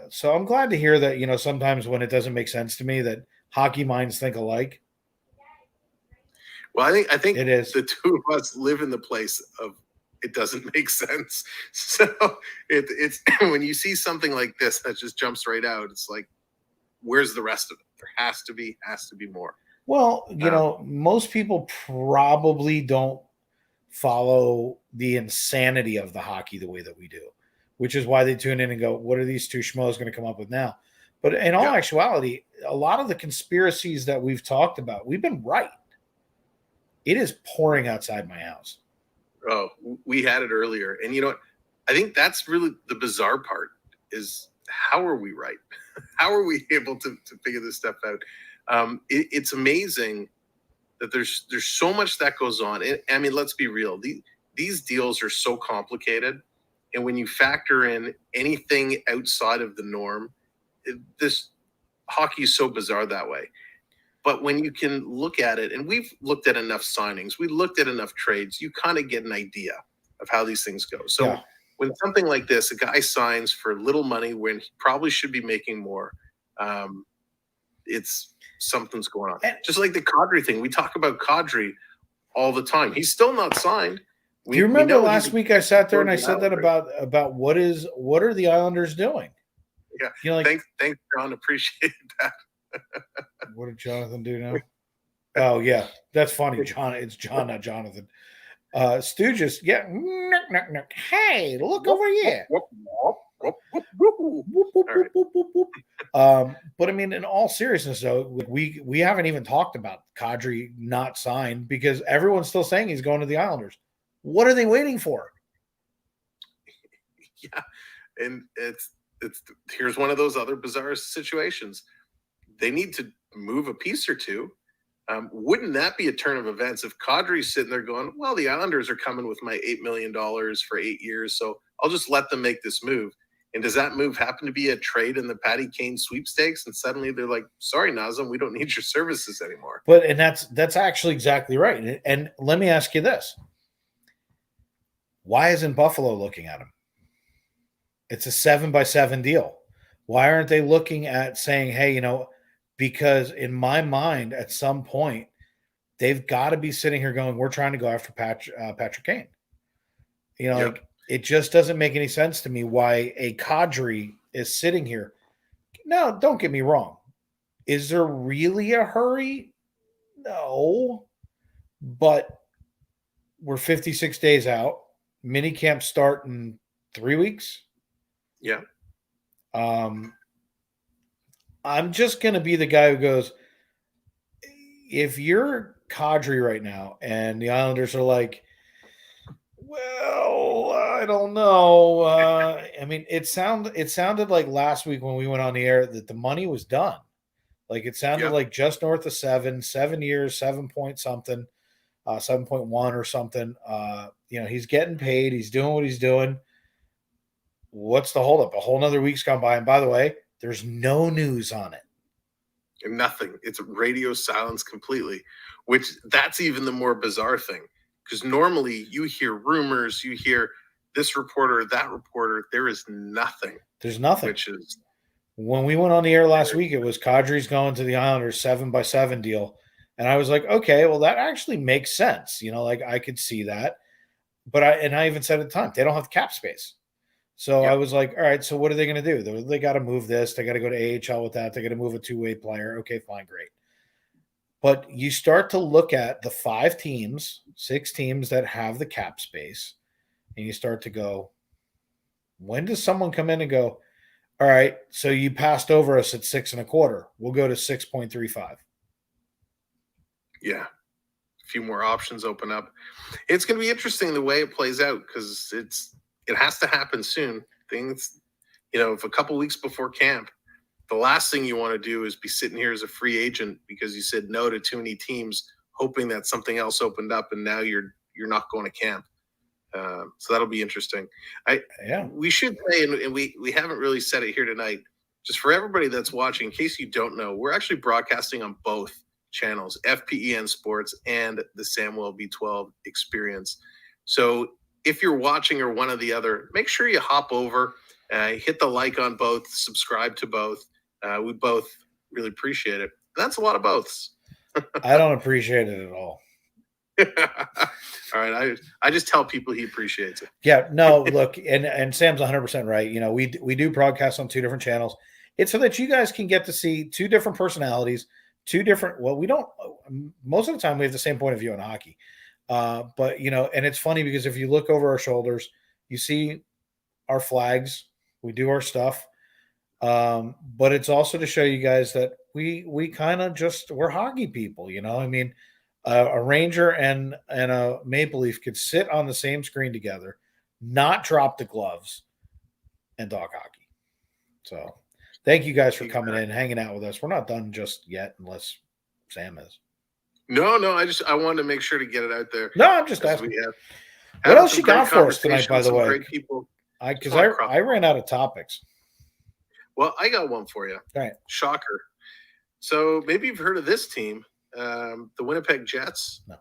So I'm glad to hear that, you know, sometimes when it doesn't make sense to me, that hockey minds think alike. Well, I think it is. The two of us live in the place of it doesn't make sense. So it's when you see something like this that just jumps right out, it's like, where's the rest of it? There has to be more. Well, you know, most people probably don't follow the insanity of the hockey the way that we do, which is why they tune in and go, what are these two schmoes going to come up with now? But in all actuality, a lot of the conspiracies that we've talked about, we've been right. It is pouring outside my house. Oh, we had it earlier. And you know what? I think that's really the bizarre part, is how are we right? How are we able to figure this stuff out? It's amazing that there's so much that goes on. I mean, let's be real. These deals are so complicated. And when you factor in anything outside of the norm, this hockey is so bizarre that way. But when you can look at it, and we've looked at enough signings, we looked at enough trades, you kind of get an idea of how these things go. So when something like this, a guy signs for little money when he probably should be making more, it's something's going on. Just like the Kadri thing. We talk about Kadri all the time. He's still not signed. Do you remember last week I sat there and I said that about what are the Islanders doing? Yeah. You know, like, thanks, John. Appreciate that. What did Jonathan do now? Oh yeah, that's funny. John, it's John, not Jonathan. Stooges, yeah. Hey, look over here. But I mean, in all seriousness, though, we haven't even talked about Kadri not signed, because everyone's still saying he's going to the Islanders. What are they waiting for? Yeah, and it's here's one of those other bizarre situations. They need to move a piece or two. Wouldn't that be a turn of events if Kadri's sitting there going, well, the Islanders are coming with my $8 million for 8 years, so I'll just let them make this move. And does that move happen to be a trade in the Patty Kane sweepstakes? And suddenly they're like, sorry, Nazem, we don't need your services anymore. And that's actually exactly right. And let me ask you this. Why isn't Buffalo looking at him? It's a 7x7 deal. Why aren't they looking at saying, hey, you know, because in my mind, at some point, they've got to be sitting here going, we're trying to go after Patrick Kane. You know, like, it just doesn't make any sense to me why a Kadri is sitting here. No, don't get me wrong. Is there really a hurry? No. But we're 56 days out. Mini camp start in 3 weeks. Yeah. I'm just going to be the guy who goes, if you're Kadri right now and the Islanders are like, well, I don't know. I mean, it sounded like last week when we went on the air that the money was done. Like, it sounded like just north of 7 years, 7 point something, 7.1 or something. You know, he's getting paid. He's doing what he's doing. What's the holdup? A whole nother week's gone by. And by the way, there's no news on it. And nothing. It's radio silence completely, which that's even the more bizarre thing. Because normally you hear rumors, you hear this reporter, that reporter. There is nothing. There's nothing. Which is when we went on the air last week, it was Kadri's going to the Islanders 7x7 deal. And I was like, okay, well, that actually makes sense. You know, like I could see that. But I even said at the time, they don't have cap space. So I was like, all right, so what are they going to do? They got to move this. They got to go to AHL with that. They got to move a two-way player. Okay, fine, great. But you start to look at the 6 teams that have the cap space, and you start to go, when does someone come in and go, all right, so you passed over us at 6.25. We'll go to 6.35. Yeah. A few more options open up. It's going to be interesting the way it plays out because it has to happen soon. Things, if a couple weeks before camp, the last thing you want to do is be sitting here as a free agent because you said no to too many teams, hoping that something else opened up, and now you're not going to camp. So that'll be interesting. We should say, and we haven't really said it here tonight, just for everybody that's watching, in case you don't know, we're actually broadcasting on both channels, FPEN Sports and the Samwelb12 Experience. So if you're watching or one or the other, make sure you hop over, hit the like on both, subscribe to both. We both really appreciate it. That's a lot of boths. I don't appreciate it at all. All right. I just tell people he appreciates it. Yeah, no, look, and Sam's 100% right. We do broadcast on 2 different channels. It's so that you guys can get to see 2 different personalities, 2 different, we don't, most of the time we have the same point of view on hockey. But, and it's funny because if you look over our shoulders, you see our flags, we do our stuff. But it's also to show you guys that we kind of we're hockey people, I mean, a Ranger and a Maple Leaf could sit on the same screen together, not drop the gloves, and talk hockey. So thank you guys for coming in, hanging out with us. We're not done just yet, unless Sam is. No, I wanted to make sure to get it out there. No, I'm just asking. What else you got for us tonight, by the way? Great people. Because I ran out of topics. Well, I got one for you. All right. Shocker. So maybe you've heard of this team, the Winnipeg Jets. No.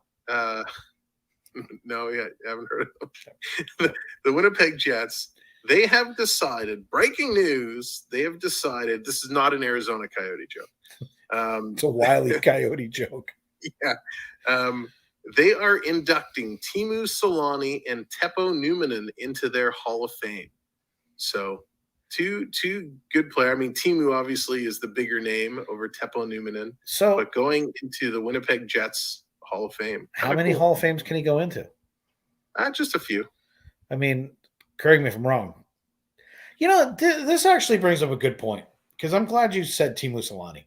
No, yeah, I haven't heard of them. The Winnipeg Jets, they have decided, breaking news, they have decided, this is not an Arizona Coyote joke. It's a Wile E. Coyote joke. Yeah. They are inducting Teemu Selanne and Teppo Numminen into their Hall of Fame. So two good players. I mean, Teemu obviously is the bigger name over Teppo Numminen. But going into the Winnipeg Jets Hall of Fame. How many Hall of Fames can he go into? Just a few. I mean, correct me if I'm wrong. This actually brings up a good point because I'm glad you said Teemu Selanne.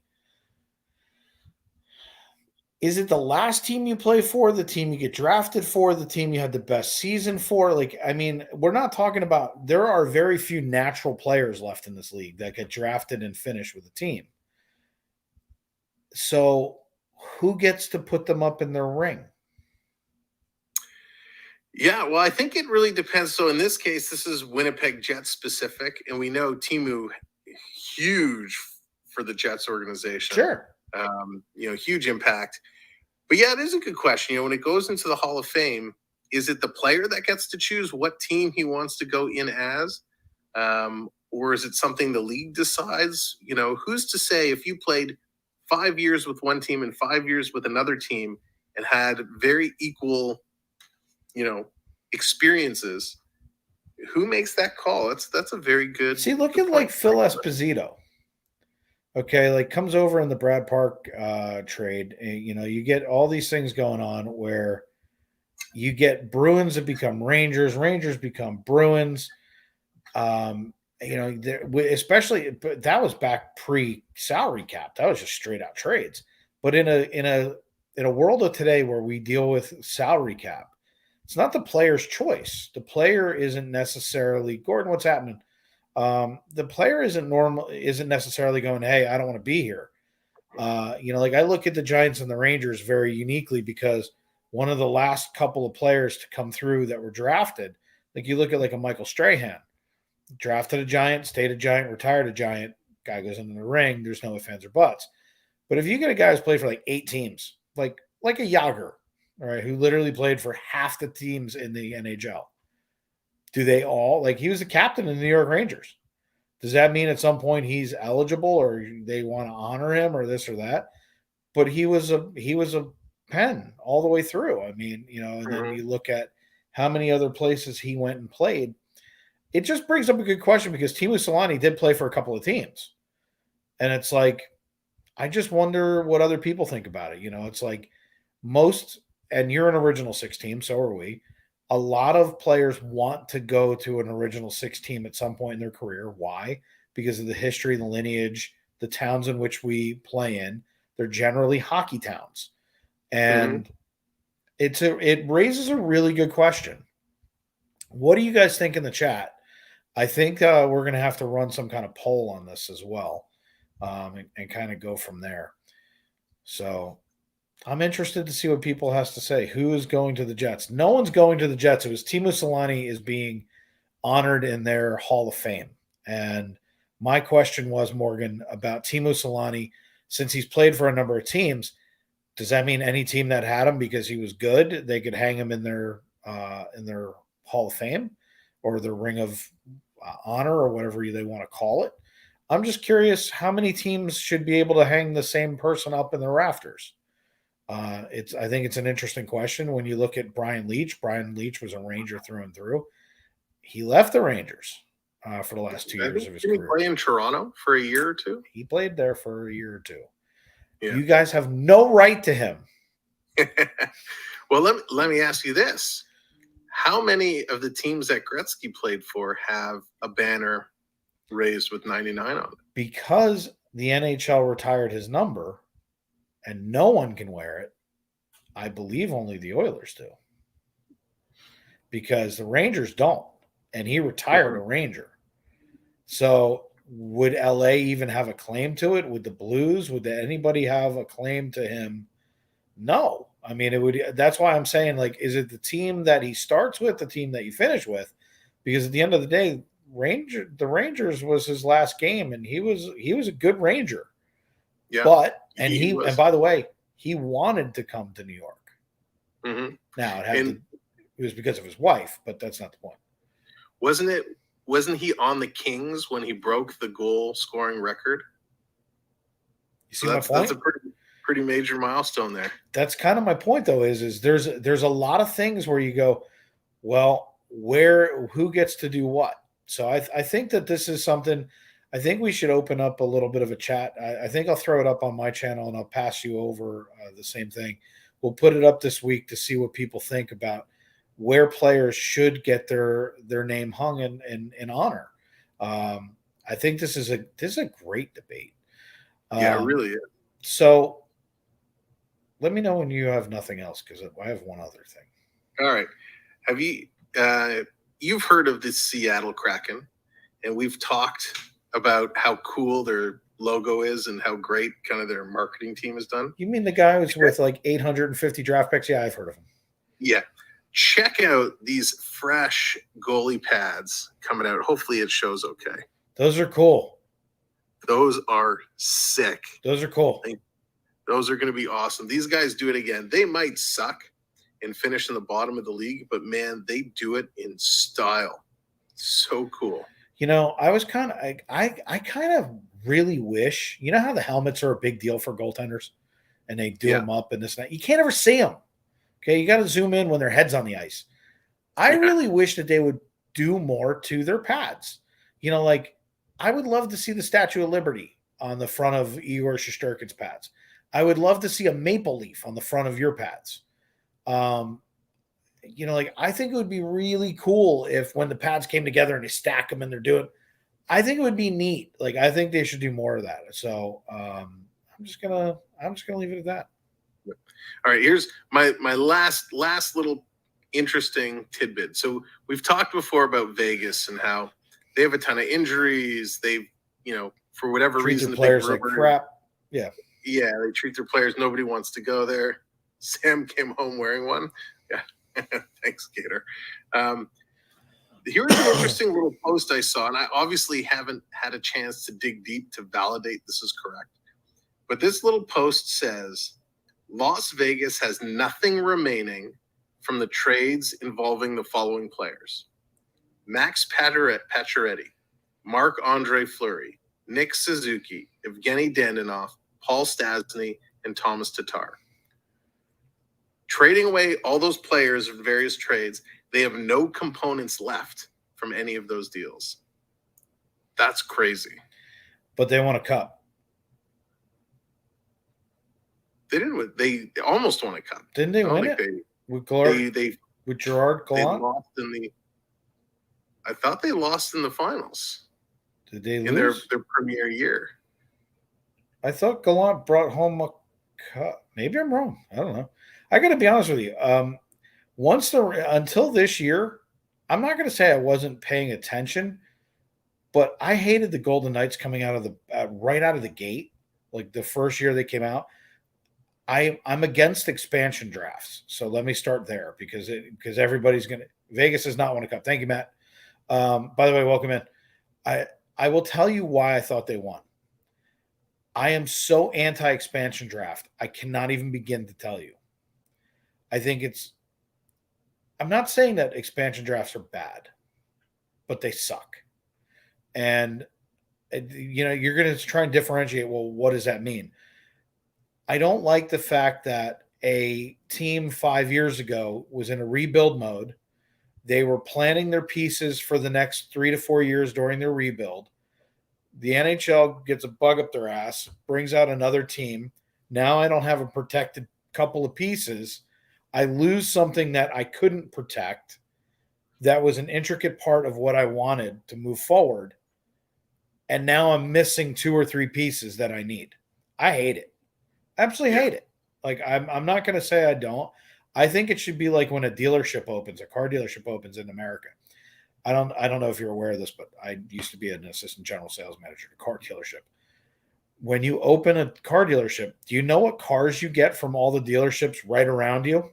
Is it the last team you play for, the team you get drafted for, the team you had the best season for? We're not talking about – there are very few natural players left in this league that get drafted and finish with a team. So who gets to put them up in their ring? Yeah, well, I think it really depends. So in this case, this is Winnipeg Jets specific, and we know Teemu, huge for the Jets organization. Sure. Huge impact. But yeah, it is a good question. When it goes into the Hall of Fame, is it the player that gets to choose what team he wants to go in as? Or is it something the league decides? Who's to say if you played 5 years with one team and 5 years with another team and had very equal, experiences, who makes that call? That's a very good. See, look at Phil Esposito. Okay, comes over in the Brad Park trade. You get all these things going on where you get Bruins that become Rangers, Rangers become Bruins. Especially, but that was back pre-salary cap. That was just straight out trades. But in a world of today where we deal with salary cap, it's not the player's choice. The player isn't necessarily Gordon. What's happening? The player isn't necessarily going, hey, I don't want to be here. I look at the Giants and the Rangers very uniquely because one of the last couple of players to come through that were drafted, you look at a Michael Strahan, drafted a Giant, stayed a Giant, retired a Giant, guy goes into the ring, there's no ifs, ands, or buts. But if you get a guy who's played for like 8 teams, like a Yager, all right, who literally played for half the teams in the NHL, do they all, like, he was a captain in the New York Rangers. Does that mean at some point he's eligible or they want to honor him or this or that? But he was a pen all the way through. I mean, and then you look at how many other places he went and played. It just brings up a good question because Teemu Selanne did play for a couple of teams. And it's like, I just wonder what other people think about it. It's like and you're an original 6 team, so are we. A lot of players want to go to an original 6 team at some point in their career. Why? Because of the history, the lineage, the towns in which we play in. They're generally hockey towns. And it raises a really good question. What do you guys think in the chat? I think we're going to have to run some kind of poll on this as well, and kind of go from there. So I'm interested to see what people has to say. Who is going to the Jets? No one's going to the Jets. It was Teemu Selanne is being honored in their Hall of Fame. And my question was, Morgan, about Teemu Selanne, since he's played for a number of teams, does that mean any team that had him because he was good, they could hang him in their Hall of Fame or their Ring of Honor or whatever they want to call it? I'm just curious how many teams should be able to hang the same person up in the rafters. I think it's an interesting question. When you look at Brian Leetch was a Ranger through and through. He left the Rangers for the last 2 years of his career. Did he play in Toronto for a year or two? He played there for a year or two. Yeah. You guys have no right to him. Well, let me ask you this. How many of the teams that Gretzky played for have a banner raised with 99 on it? Because the NHL retired his number and no one can wear it, I believe only the Oilers do. Because the Rangers don't. And he retired a Ranger. So would LA even have a claim to it? Would the Blues? Would anybody have a claim to him? No. I mean, it would. That's why I'm saying, like, is it the team that he starts with, the team that you finish with? Because at the end of the day, the Rangers was his last game, and he was a good Ranger. Yeah. But and by the way, he wanted to come to New York. Mm-hmm. Now it was because of his wife, but that's not the point. Wasn't he on the Kings when he broke the goal scoring record? You see my point? That's a pretty major milestone there. That's kind of my point, though, is there's a lot of things where you go, well, who gets to do what? So I think that this is something. I think we should open up a little bit of a chat. I think I'll throw it up on my channel and I'll pass you over the same thing. We'll put it up this week to see what people think about where players should get their name hung in honor. I think this is a great debate. Yeah, it really is. So let me know when you have nothing else, because I have one other thing. All right. Have you've heard of the Seattle Kraken, and we've talked about how cool their logo is and how great kind of their marketing team has done. You mean the guy who's with like 850 draft picks? Yeah, I've heard of him. Yeah. Check out these fresh goalie pads coming out. Hopefully it shows okay. Those are cool. Those are sick. Those are cool. Those are going to be awesome. These guys do it again. They might suck and finish in the bottom of the league, but man, they do it in style. So cool. I was kind of, I kind of really wish, you know how the helmets are a big deal for goaltenders and they do them up and this and that. You can't ever see them. Okay. You got to zoom in when their head's on the ice. I really wish that they would do more to their pads. Like I would love to see the Statue of Liberty on the front of Igor Shesterkin's pads. I would love to see a maple leaf on the front of your pads. Like I think it would be really cool if when the pads came together and they stack them and they're doing, I think it would be neat. Like I think they should do more of that. So I'm just gonna leave it at that. All right, here's my last little interesting tidbit. So we've talked before about Vegas and how they have a ton of injuries. They've, for whatever reason, the players like crap. Yeah. Yeah, they treat their players. Nobody wants to go there. Sam came home wearing one. Yeah. Thanks, Gator. Here's an interesting little post I saw, and I obviously haven't had a chance to dig deep to validate this is correct. But this little post says, Las Vegas has nothing remaining from the trades involving the following players: Max Pacioretty, Marc-Andre Fleury, Nick Suzuki, Evgeny Dandinov, Paul Stastny, and Thomas Tatar. Trading away all those players in various trades, they have no components left from any of those deals. That's crazy. But they won a cup. They didn't. They almost won a cup. Didn't they win it? With Gerard Gallant? They lost in the. I thought they lost in the finals. Did they in lose? their premier year? I thought Gallant brought home a cup. Maybe I'm wrong. I don't know. I got to be honest with you. Until this year, I'm not going to say I wasn't paying attention, but I hated the Golden Knights coming out of the right out of the gate, like the first year they came out. I'm against expansion drafts, so let me start there because everybody's going to. Vegas has not won a cup. Thank you, Matt. By the way, welcome in. I will tell you why I thought they won. I am so anti-expansion draft. I cannot even begin to tell you. I think I'm not saying that expansion drafts are bad, but they suck. And, you're going to try and differentiate, well, what does that mean? I don't like the fact that a team 5 years ago was in a rebuild mode. They were planning their pieces for the next 3 to 4 years during their rebuild. The NHL gets a bug up their ass, brings out another team. Now I don't have a protected couple of pieces. I lose something that I couldn't protect. That was an intricate part of what I wanted to move forward. And now I'm missing 2 or 3 pieces that I need. I hate it. Absolutely hate it. Like I'm not going to say I don't. I think it should be like when a dealership opens, a car dealership opens in America. I don't know if you're aware of this, but I used to be an assistant general sales manager at a car dealership. When you open a car dealership, do you know what cars you get from all the dealerships right around you?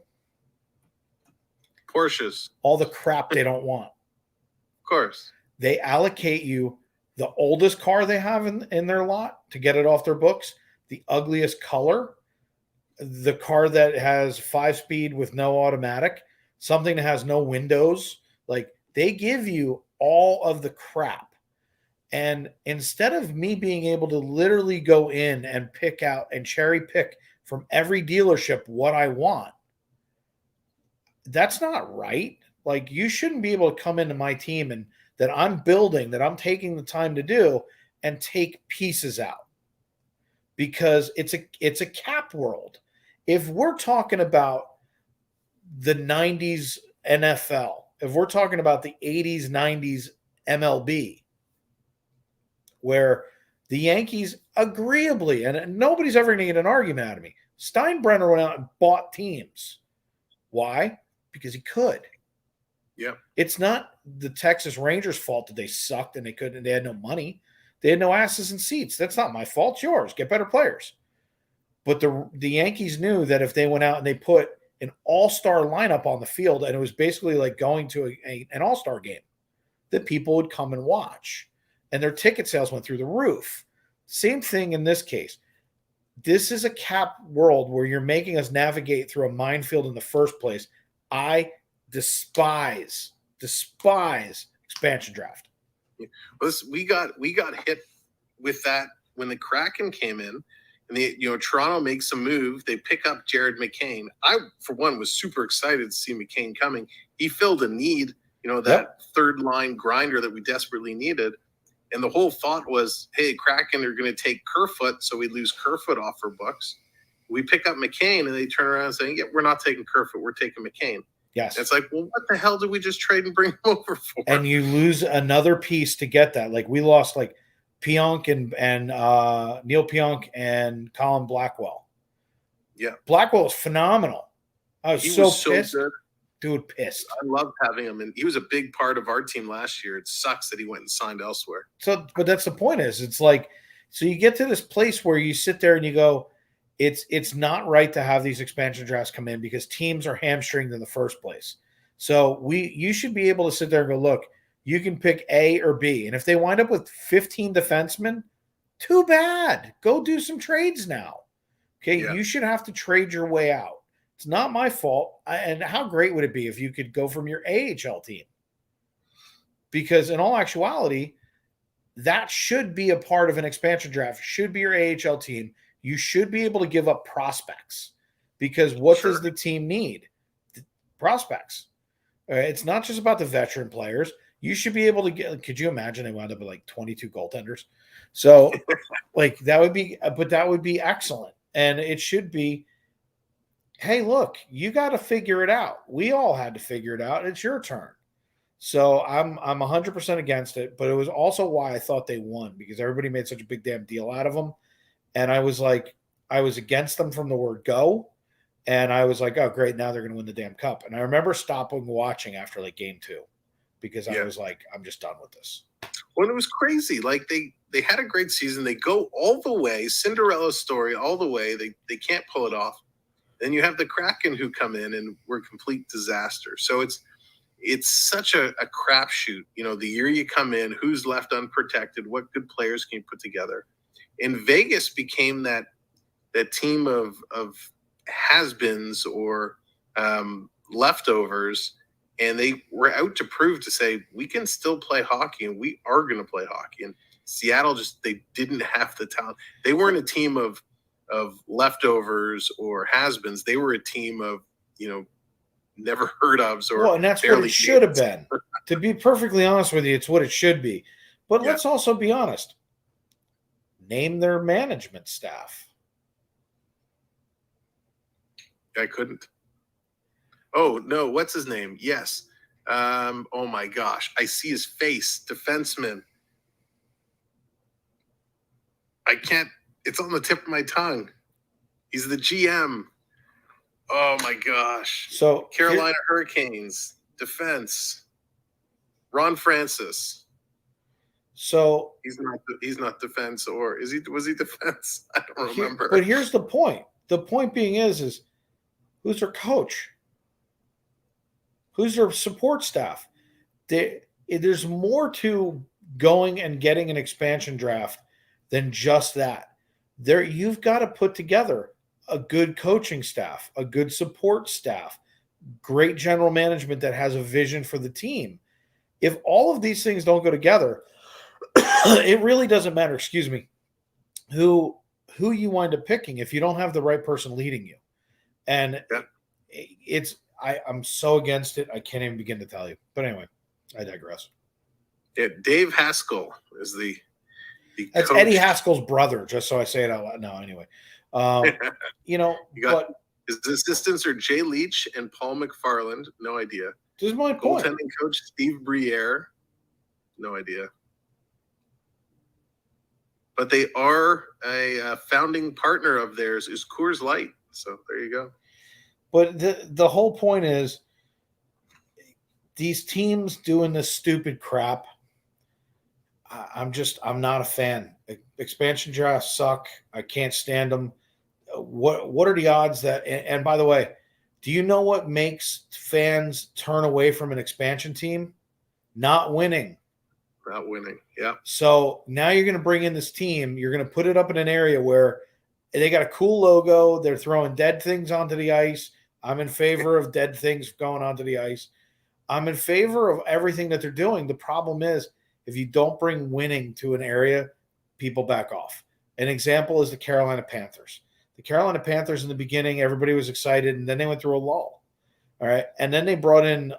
Porsches. All the crap they don't want. Of course. They allocate you the oldest car they have in their lot to get it off their books, the ugliest color, the car that has 5-speed with no automatic, something that has no windows. Like, they give you all of the crap. And instead of me being able to literally go in and pick out and cherry pick from every dealership what I want, that's not right. Like, you shouldn't be able to come into my team and that I'm building, that I'm taking the time to do, and take pieces out, because it's a cap world. If we're talking about the 90s NFL, if we're talking about the 80s, 90s MLB, where the Yankees agreeably, and nobody's ever going to get an argument out of me, Steinbrenner went out and bought teams. Why? Because he could. Yeah. It's not the Texas Rangers' fault that they sucked and they had no money. They had no asses in seats. That's not my fault. It's yours. Get better players. But the Yankees knew that if they went out and they put an all-star lineup on the field, and it was basically like going to an all-star game, that people would come and watch. And their ticket sales went through the roof. Same thing in this case. This is a cap world where you're making us navigate through a minefield in the first place. I despise expansion draft. We got hit with that when the Kraken came in, and Toronto makes a move. They pick up Jared McCain. I, for one, was super excited to see McCain coming. He filled a need, that third line grinder that we desperately needed. And the whole thought was, hey, Kraken are going to take Kerfoot, so we lose Kerfoot off our books. We pick up McCain, and they turn around saying, yeah, we're not taking Kerfoot, we're taking McCain. Yes. And it's like, well, what the hell did we just trade and bring him over for? And you lose another piece to get that. Like, we lost like Pionk and Neil Pionk and Colin Blackwell. Yeah. Blackwell was phenomenal. I was so pissed. Good. Dude, pissed. I loved having him, and he was a big part of our team last year. It sucks that he went and signed elsewhere. So, but that's the point is, it's like, so you get to this place where you sit there and you go, it's not right to have these expansion drafts come in because teams are hamstringed in the first place. So you should be able to sit there and go, look, you can pick A or B. And if they wind up with 15 defensemen, Too bad. Go do some trades now. Okay, Yeah. you should have to trade your way out. It's not my fault. And how great would it be if you could go from your AHL team? Because in all actuality, that should be a part of an expansion draft. Should be your AHL team. You should be able to give up prospects because what does the team need? Prospects. It's not just about the veteran players. You should be able to get. Could you imagine they wound up with like 22 goaltenders? So, like that would be, but that would be excellent. And it should be. Hey, look, you got to figure it out. We all had to figure it out. It's your turn. So I'm 100% against it, but it was also why I thought they won because everybody made such a big damn deal out of them, and I was against them from the word go, and I was like, oh great, now they're going to win the damn cup. And I remember stopping watching after like game 2 because I was like, I'm just done with this. Well, it was crazy. Like they had a great season. They go all the way, Cinderella story all the way. They can't pull it off. Then you have the Kraken who come in and were a complete disaster. So it's such a crapshoot. You know, the year you come in, who's left unprotected, what good players can you put together? And Vegas became that team of has-beens or leftovers, and they were out to prove to say, we can still play hockey, and we are going to play hockey. And Seattle they didn't have the talent. They weren't a team of leftovers or has-beens. They were a team of, never heard ofs or and that's what it should have been. To be perfectly honest with you, it's what it should be. But let's also be honest. Name their management staff. I couldn't. Oh no, what's his name? Yes. Oh my gosh, I see his face. Defenseman. I can't. It's on the tip of my tongue. He's the GM. Oh my gosh. So Carolina Hurricanes defense. Ron Francis. So he's not defense, or was he defense? I don't remember. But here's the point. The point being is who's their coach? Who's their support staff? There's more to going and getting an expansion draft than just that. You've got to put together a good coaching staff, a good support staff, great general management that has a vision for the team. If all of these things don't go together, it really doesn't matter, excuse me, who you wind up picking if you don't have the right person leading you. And I'm so against it, I can't even begin to tell you. But anyway, I digress. Yeah, Dave Haskell is the That's coach. Eddie Haskell's brother, just so I say it out loud. No, anyway. His assistants are Jay Leach and Paul McFarland. No idea. This is my point. Goaltending coach Steve Briere. No idea. But they are a founding partner of theirs is Coors Light. So there you go. But the whole point is these teams doing this stupid crap. I'm not a fan. Expansion drafts suck. I can't stand them. What are the odds that? And by the way, do you know what makes fans turn away from an expansion team? Not winning. Not winning. Yeah. So now you're going to bring in this team. You're going to put it up in an area where they got a cool logo. They're throwing dead things onto the ice. I'm in favor of dead things going onto the ice. I'm in favor of everything that they're doing. The problem is if you don't bring winning to an area, people back off. An example is the Carolina Panthers. The Carolina Panthers in the beginning, everybody was excited, and then they went through a lull. All right. And then they brought in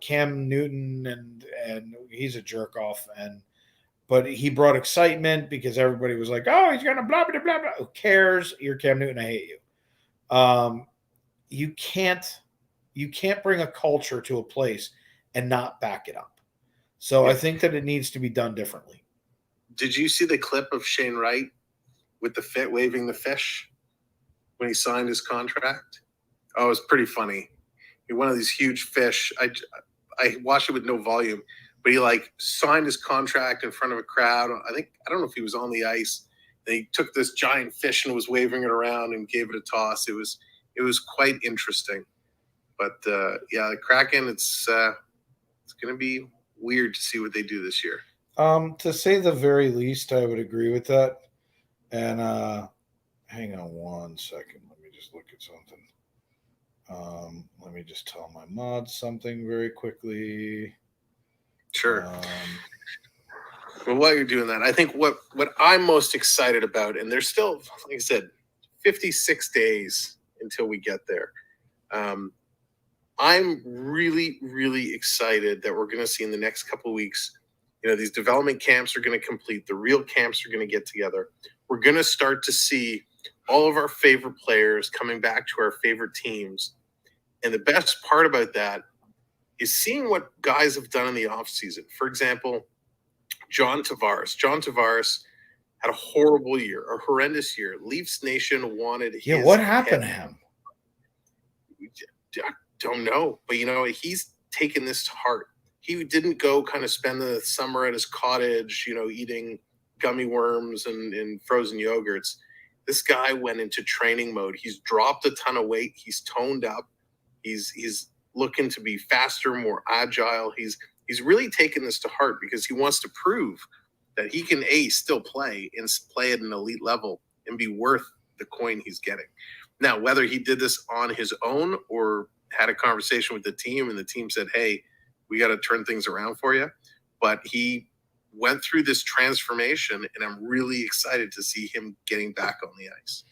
Cam Newton, and he's a jerk off. But he brought excitement because everybody was like, oh, he's going to blah, blah, blah, blah. Who cares? You're Cam Newton. I hate you. You can't bring a culture to a place and not back it up. So I think that it needs to be done differently. Did you see the clip of Shane Wright with the fit waving the fish when he signed his contract? Oh, it was pretty funny. One of these huge fish. I watched it with no volume, but he signed his contract in front of a crowd. I don't know if he was on the ice. And he took this giant fish and was waving it around and gave it a toss. It was quite interesting. But the Kraken, it's going to be weird to see what they do this year. To say the very least, I would agree with that. And hang on one second. Let me just look at something. Let me just tell my mods something very quickly. Sure. Well, while you're doing that, I think what I'm most excited about, and there's still, like I said, 56 days until we get there. I'm really, really excited that we're going to see in the next couple of weeks, these development camps are going to complete. The real camps are going to get together. We're going to start to see all of our favorite players coming back to our favorite teams. And the best part about that is seeing what guys have done in the offseason. For example, John Tavares. John Tavares had a horrible year, a horrendous year. Leafs Nation wanted his what happened to him? I don't know. But, he's taken this to heart. He didn't go kind of spend the summer at his cottage, eating gummy worms and frozen yogurts. This guy went into training mode. He's dropped a ton of weight. He's toned up. He's looking to be faster, more agile. He's really taken this to heart because he wants to prove that he can still play and play at an elite level and be worth the coin he's getting. Now, whether he did this on his own or had a conversation with the team and the team said, hey, we got to turn things around for you. But he went through this transformation, and I'm really excited to see him getting back on the ice.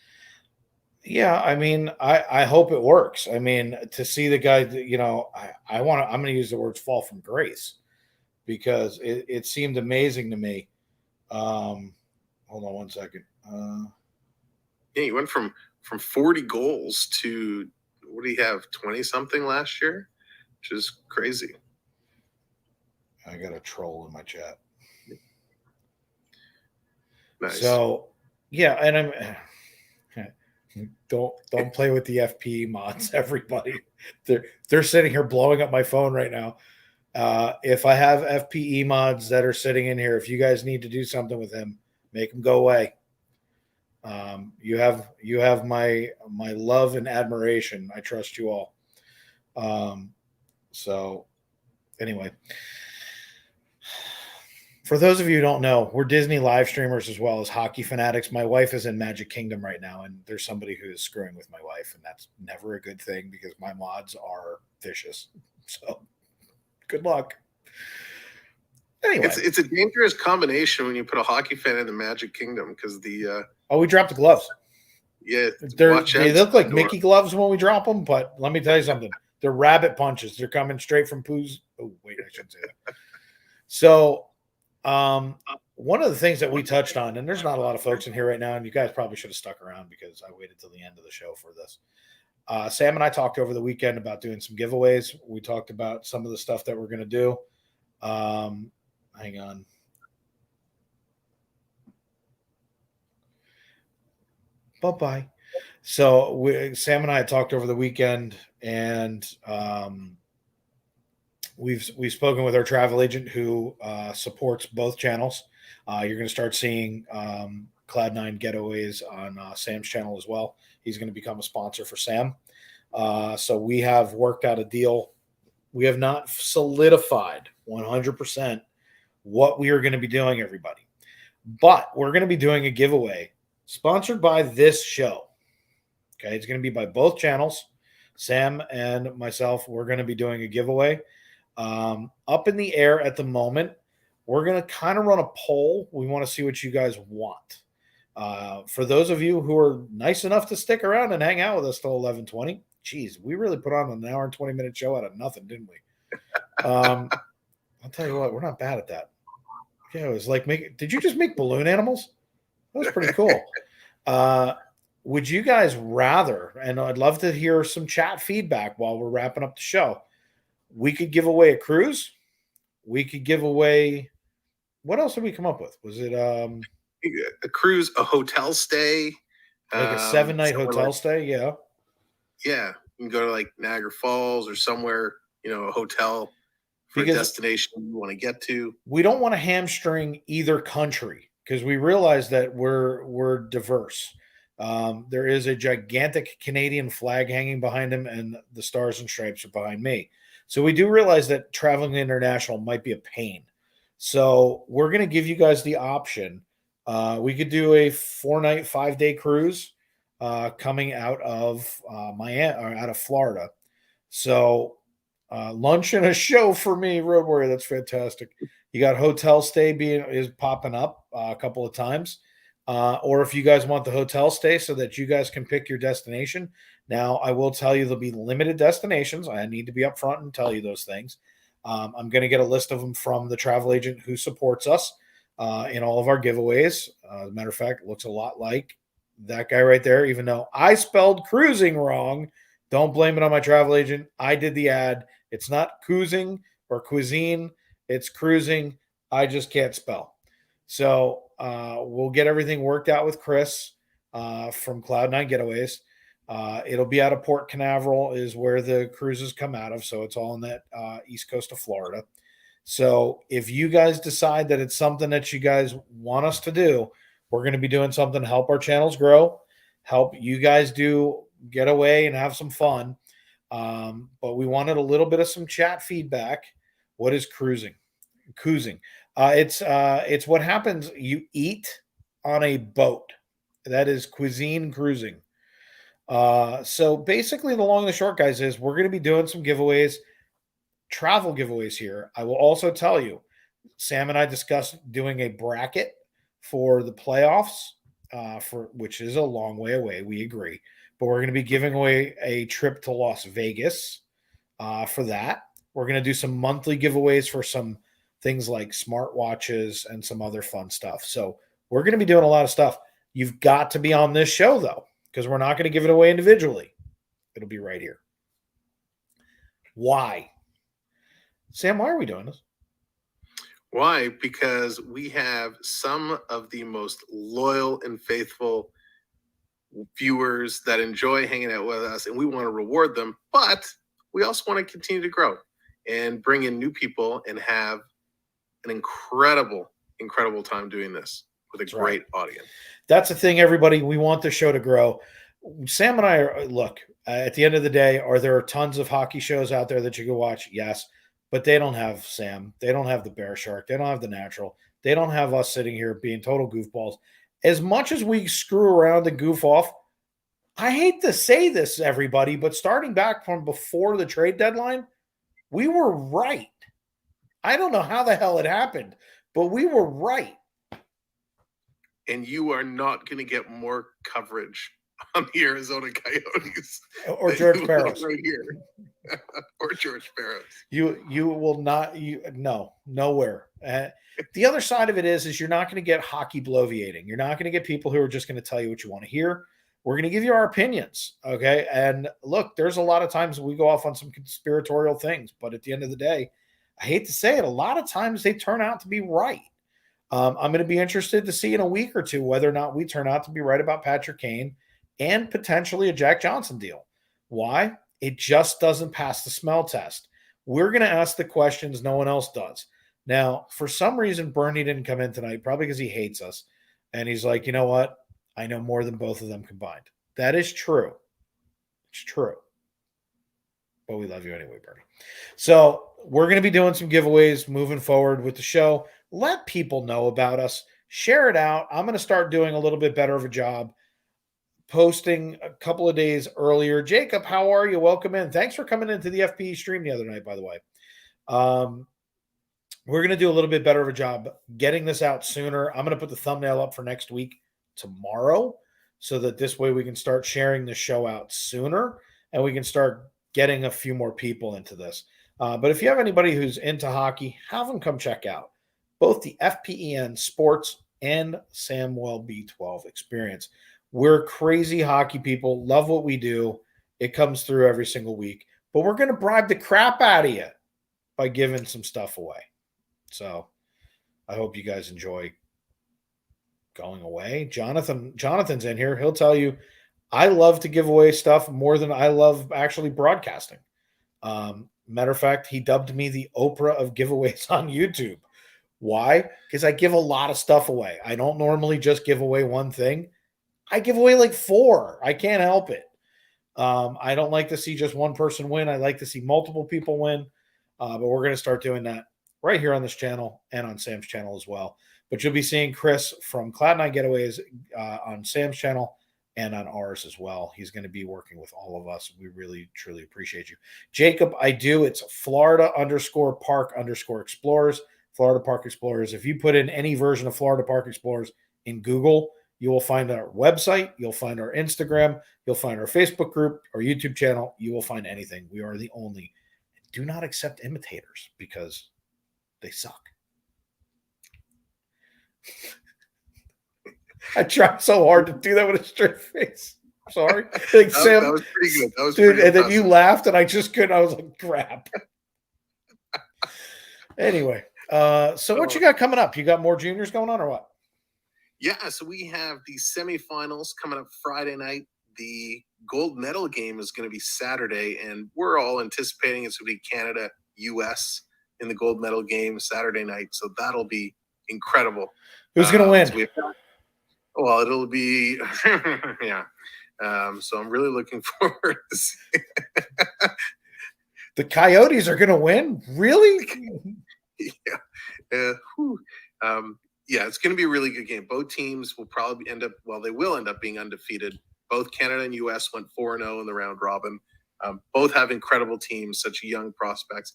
Yeah, I mean, I hope it works. I mean, to see the guy, I'm going to use the words fall from grace because it seemed amazing to me. Hold on one second. Yeah, he went from 40 goals to, what do you have, 20 something last year, which is crazy. I got a troll in my chat. Nice. So, yeah, and I'm don't play with the FPE mods, everybody. They're sitting here blowing up my phone right now. If I have FPE mods that are sitting in here, if you guys need to do something with him, make them go away. You have my love and admiration. I trust you all. So anyway, for those of you who don't know, we're Disney live streamers as well as hockey fanatics. My wife is in Magic Kingdom right now, and there's somebody who is screwing with my wife, and that's never a good thing because my mods are vicious. So good luck. Anyway, it's a dangerous combination when you put a hockey fan in the Magic Kingdom because the we dropped the gloves. Yeah, they look like Mickey gloves when we drop them, but let me tell you something. They're rabbit punches. They're coming straight from Pooh's. Oh, wait, I shouldn't say that. So one of the things that we touched on, and there's not a lot of folks in here right now, and you guys probably should have stuck around because I waited till the end of the show for this. Sam and I talked over the weekend about doing some giveaways. We talked about some of the stuff that we're going to do. Hang on. Bye-bye. So Sam and I had talked over the weekend, and we've spoken with our travel agent who supports both channels. You're going to start seeing Cloud9 Getaways on Sam's channel as well. He's going to become a sponsor for Sam. So we have worked out a deal. We have not solidified 100% what we are going to be doing, everybody. But we're going to be doing a giveaway sponsored by this show. Okay, it's going to be by both channels. Sam and myself, we're going to be doing a giveaway. Up in the air at the moment. We're going to kind of run a poll. We want to see what you guys want. For those of you who are nice enough to stick around and hang out with us till 11:20, geez, we really put on an hour and 20-minute show out of nothing, didn't we? I'll tell you what, we're not bad at that. Yeah, it was like did you just make balloon animals? That was pretty cool. Would you guys rather, and I'd love to hear some chat feedback while we're wrapping up the show. We could give away a cruise. We could give away, what else did we come up with? Was it a cruise, a hotel stay? Like a 7-night hotel stay? Yeah. Yeah. You can go to like Niagara Falls or somewhere, a hotel for a destination you want to get to. We don't want to hamstring either country because we realize that we're diverse. There is a gigantic Canadian flag hanging behind him, and the stars and stripes are behind me. So we do realize that traveling international might be a pain. So we're going to give you guys the option We could do a 4-night, 5-day cruise coming out of Miami or out of Florida. So lunch and a show for me, Road Warrior. That's fantastic. You got hotel stay is popping up a couple of times. Or if you guys want the hotel stay so that you guys can pick your destination. Now, I will tell you there'll be limited destinations. I need to be upfront and tell you those things. I'm going to get a list of them from the travel agent who supports us in all of our giveaways. As a matter of fact, it looks a lot like that guy right there, even though I spelled cruising wrong. Don't blame it on my travel agent. I did the ad. It's not cruising or cuisine. It's cruising. I just can't spell. So we'll get everything worked out with Chris from Cloud9 Getaways. It'll be out of Port Canaveral is where the cruises come out of. So it's all in that east coast of Florida. So if you guys decide that it's something that you guys want us to do, we're going to be doing something to help our channels grow, help you guys get away and have some fun. But we wanted a little bit of some chat feedback. What is cruising? It's what happens. You eat on a boat. That is cuisine cruising. So basically the long and the short, guys, is we're going to be doing some giveaways, travel giveaways here. I will also tell you, Sam and I discussed doing a bracket for the playoffs, which is a long way away. We agree, but we're going to be giving away a trip to Las Vegas for that. We're going to do some monthly giveaways for some things like smartwatches and some other fun stuff. So we're going to be doing a lot of stuff. You've got to be on this show though, because we're not going to give it away individually. It'll be right here. Why? Sam, why are we doing this? Why? Because we have some of the most loyal and faithful viewers that enjoy hanging out with us, and we want to reward them, but we also want to continue to grow and bring in new people and have an incredible time doing this with a great audience. That's the thing, everybody. We want the show to grow. Sam and I at the end of the day, are there tons of hockey shows out there that you can watch? Yes. But they don't have Sam. They don't have the Bear Shark. They don't have the Natural. They don't have us sitting here being total goofballs. As much as we screw around and goof off, I hate to say this, everybody, but starting back from before the trade deadline, we were right. I don't know how the hell it happened, but we were right. And you are not going to get more coverage on the Arizona Coyotes or George Parros right here. Or George Parros. You will not. Nowhere. The other side of it is you're not going to get hockey bloviating. You're not going to get people who are just going to tell you what you want to hear. We're going to give you our opinions, okay? And look, there's a lot of times we go off on some conspiratorial things, but at the end of the day, I hate to say it, a lot of times they turn out to be right. I'm going to be interested to see in a week or two whether or not we turn out to be right about Patrick Kane and potentially a Jack Johnson deal. Why? It just doesn't pass the smell test. We're going to ask the questions no one else does. Now, for some reason, Bernie didn't come in tonight, probably because he hates us. And he's like, you know what? I know more than both of them combined. That is true. It's true. But we love you anyway, Bernie. So we're going to be doing some giveaways moving forward with the show. Let people know about us. Share it out. I'm going to start doing a little bit better of a job posting a couple of days earlier. Jacob, how are you? Welcome in. Thanks for coming into the FPE stream the other night, by the way. We're going to do a little bit better of a job getting this out sooner. I'm going to put the thumbnail up for next week tomorrow so that this way we can start sharing the show out sooner and we can start getting a few more people into this. But if you have anybody who's into hockey, have them come check out both the FPEN Sports and Samwelb12 Experience. We're crazy hockey people, love what we do. It comes through every single week. But we're going to bribe the crap out of you by giving some stuff away. So I hope you guys enjoy going away. Jonathan's in here. He'll tell you I love to give away stuff more than I love actually broadcasting. Matter of fact, he dubbed me the Oprah of giveaways on YouTube. Why? Because I give a lot of stuff away. I don't normally just give away one thing. I give away like 4. I can't help it. I don't like to see just one person win. I like to see multiple people win. But we're going to start doing that right here on this channel and on Sam's channel as well. But you'll be seeing Chris from Cloud9 Getaways on Sam's channel and on ours as well. He's going to be working with all of us. We really, truly appreciate you. Jacob, it's Florida_Park_Explorers. Florida Park Explorers. If you put in any version of Florida Park Explorers in Google, you will find our website. You'll find our Instagram. You'll find our Facebook group, our YouTube channel. You will find anything. We are the only. Do not accept imitators because they suck. I tried so hard to do that with a straight face. Sorry. Like, Sam, that was pretty good. That was dude, pretty and then impressive. you laughed, and I just couldn't. I was like, crap. Anyway, so what you got coming up? You got more juniors going on or what? Yeah, so we have the semifinals coming up Friday night. The gold medal game is going to be Saturday, and we're all anticipating it's going to be Canada, U.S. in the gold medal game Saturday night. So that'll be incredible. Who's going to win? Well, it'll be, yeah. So I'm really looking forward to seeing. The Coyotes are going to win? Really? Yeah. Yeah, it's going to be a really good game. Both teams will probably they will end up being undefeated. Both Canada and U.S. went 4-0 in the round robin. Both have incredible teams, such young prospects.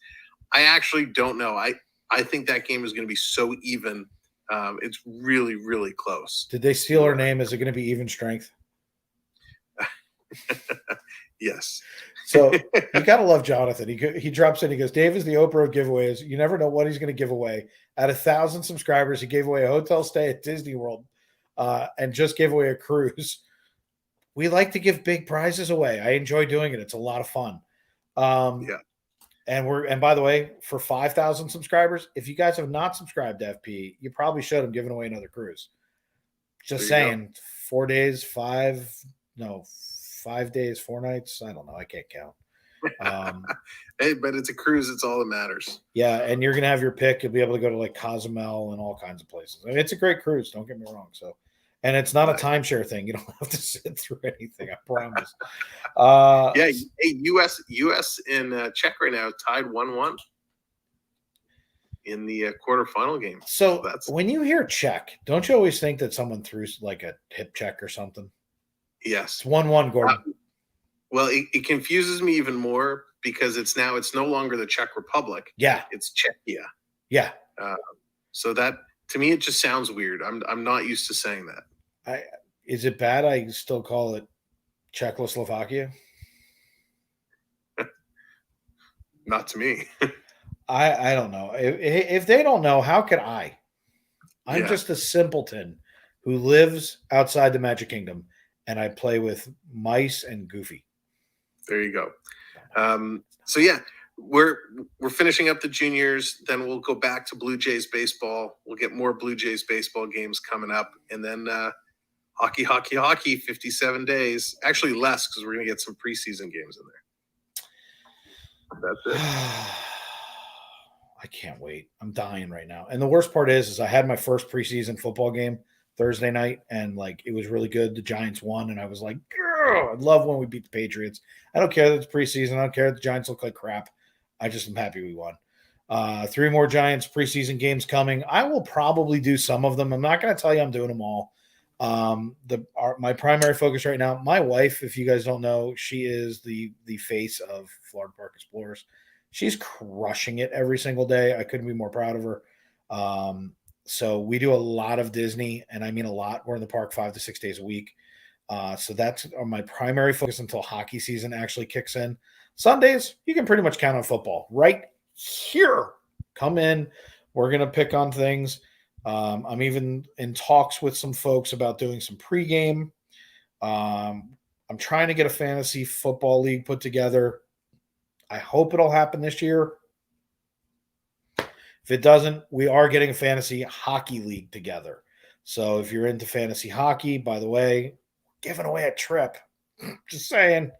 I actually don't know. I think that game is going to be so even. It's really, really close. Did they steal our name? Is it going to be Even Strength? Yes. So you got to love Jonathan. He drops in. He goes, Dave is the Oprah of giveaways. You never know what he's going to give away. At 1,000 subscribers, he gave away a hotel stay at Disney World and just gave away a cruise. We like to give big prizes away. I enjoy doing it. It's a lot of fun. Yeah. And by the way, for 5,000 subscribers, if you guys have not subscribed to FP, you probably should. I'm giving away another cruise. Just saying, 4 days, 5 days, 4 nights. I don't know. I can't count. Hey, but it's a cruise. It's all that matters. Yeah, and you're gonna have your pick. You'll be able to go to like Cozumel and all kinds of places. I mean, it's a great cruise. Don't get me wrong. So, and it's not a timeshare thing. You don't have to sit through anything. I promise. Yeah. Hey, U.S. and Czech right now tied 1-1 in the quarterfinal game. So when you hear Czech, don't you always think that someone threw like a hip check or something? Yes. It's 1-1, Gordon. Well, it confuses me even more because it's no longer the Czech Republic. Yeah. It's Czechia. Yeah. So that, to me, it just sounds weird. I'm not used to saying that. Is it bad I still call it Czechoslovakia? Not to me. I don't know. If they don't know, how could I? I'm just a simpleton who lives outside the Magic Kingdom, and I play with mice and Goofy. There you go. So yeah, we're finishing up the juniors. Then we'll go back to Blue Jays baseball. We'll get more Blue Jays baseball games coming up, and then hockey. 57 days. Actually, less because we're gonna get some preseason games in there. That's it. I can't wait. I'm dying right now. And the worst part is I had my first preseason football game Thursday night, and like it was really good. The Giants won, and I was like, I love when we beat the Patriots. I don't care that it's preseason. I don't care that the Giants look like crap. I just am happy we won. 3 more Giants preseason games coming. I will probably do some of them. I'm not going to tell you I'm doing them all. My primary focus right now, my wife, if you guys don't know, she is the face of Florida Park Explorers. She's crushing it every single day. I couldn't be more proud of her. So we do a lot of Disney, and I mean a lot. We're in the park 5 to 6 days a week. So that's my primary focus until hockey season actually kicks in. Sundays, you can pretty much count on football. Right here, come in. We're going to pick on things. I'm even in talks with some folks about doing some pregame. I'm trying to get a fantasy football league put together. I hope it'll happen this year. If it doesn't, we are getting a fantasy hockey league together. So if you're into fantasy hockey, by the way, giving away a trip. Just saying.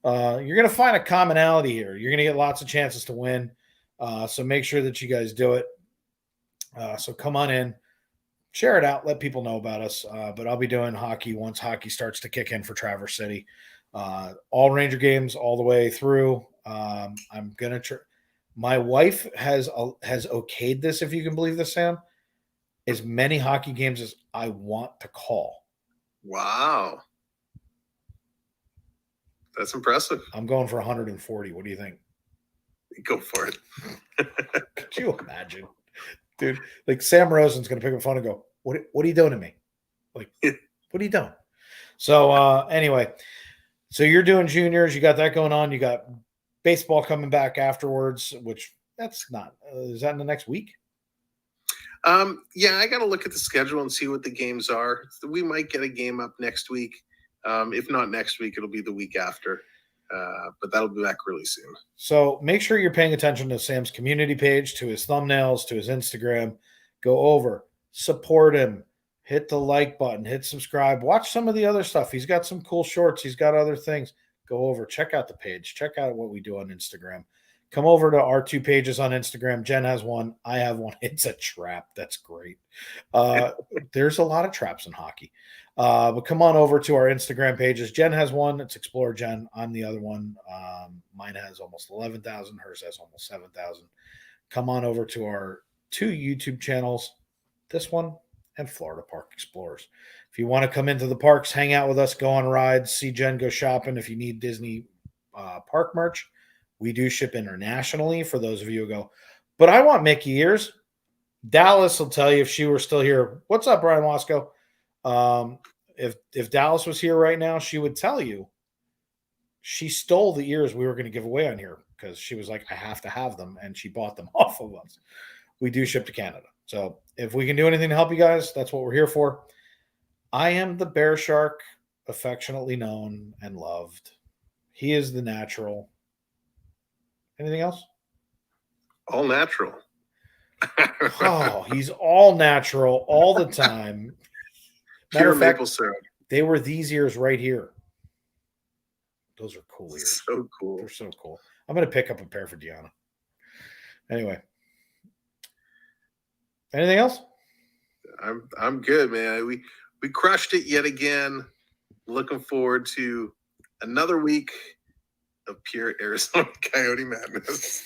You're going to find a commonality here. You're going to get lots of chances to win. So make sure that you guys do it. So come on in. Share it out. Let people know about us. But I'll be doing hockey once hockey starts to kick in for Traverse City. All Ranger games all the way through. I'm going to my wife has okayed this, if you can believe this, Sam. as many hockey games as I want to call. Wow. That's impressive. I'm going for 140. What do you think? Go for it. Could you imagine? Dude, like Sam Rosen's going to pick up the phone and go, what are you doing to me? Like, what are you doing? So anyway, so you're doing juniors. You got that going on. You got baseball coming back afterwards, which that's not, is that in the next week? Yeah, I got to look at the schedule and see what the games are. We might get a game up next week. If not next week, it'll be the week after. But that'll be back really soon. So make sure you're paying attention to Sam's community page, to his thumbnails, to his Instagram. Go over, support him, hit the like button, hit subscribe, watch some of the other stuff. He's got some cool shorts. He's got other things. Go over, check out the page, check out what we do on Instagram. Come over to our 2 pages on Instagram. Jen has one. I have one. It's a trap. That's great. There's a lot of traps in hockey. But come on over to our Instagram pages. Jen has one. It's Explore Jen. I'm the other one. Mine has almost 11,000. Hers has almost 7,000. Come on over to our 2 YouTube channels. This one and Florida Park Explorers. If you want to come into the parks, hang out with us, go on rides, see Jen go shopping. If you need Disney park merch, we do ship internationally for those of you who go, but I want Mickey ears. Dallas will tell you if she were still here. What's up, Brian Wasco? If Dallas was here right now, she would tell you she stole the ears we were going to give away on here because she was like, I have to have them, and she bought them off of us. We do ship to Canada. So if we can do anything to help you guys, that's what we're here for. I am the Bear Shark, affectionately known and loved. He is the natural. Anything else? All natural. Oh, he's all natural all the time. Matter of fact, maple syrup. They were these ears right here. Those are cool ears. So cool. They're so cool. I'm going to pick up a pair for Deanna. Anyway. Anything else? I'm good, man. We crushed it yet again. Looking forward to another week of pure Arizona Coyote madness.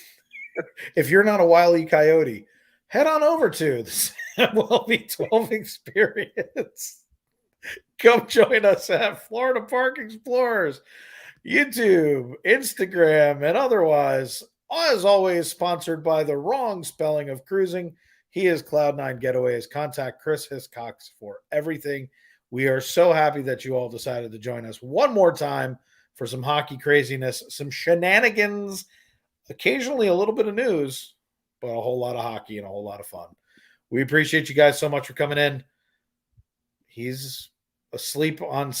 If you're not a Wile E. Coyote, head on over to the Samwelb12 Experience. Come join us at Florida Park Explorers, YouTube, Instagram, and otherwise. As always, sponsored by the wrong spelling of cruising. He is Cloud9 Getaways. Contact Chris Hiscox for everything. We are so happy that you all decided to join us one more time for some hockey craziness, some shenanigans, occasionally a little bit of news, but a whole lot of hockey and a whole lot of fun. We appreciate you guys so much for coming in. He's asleep on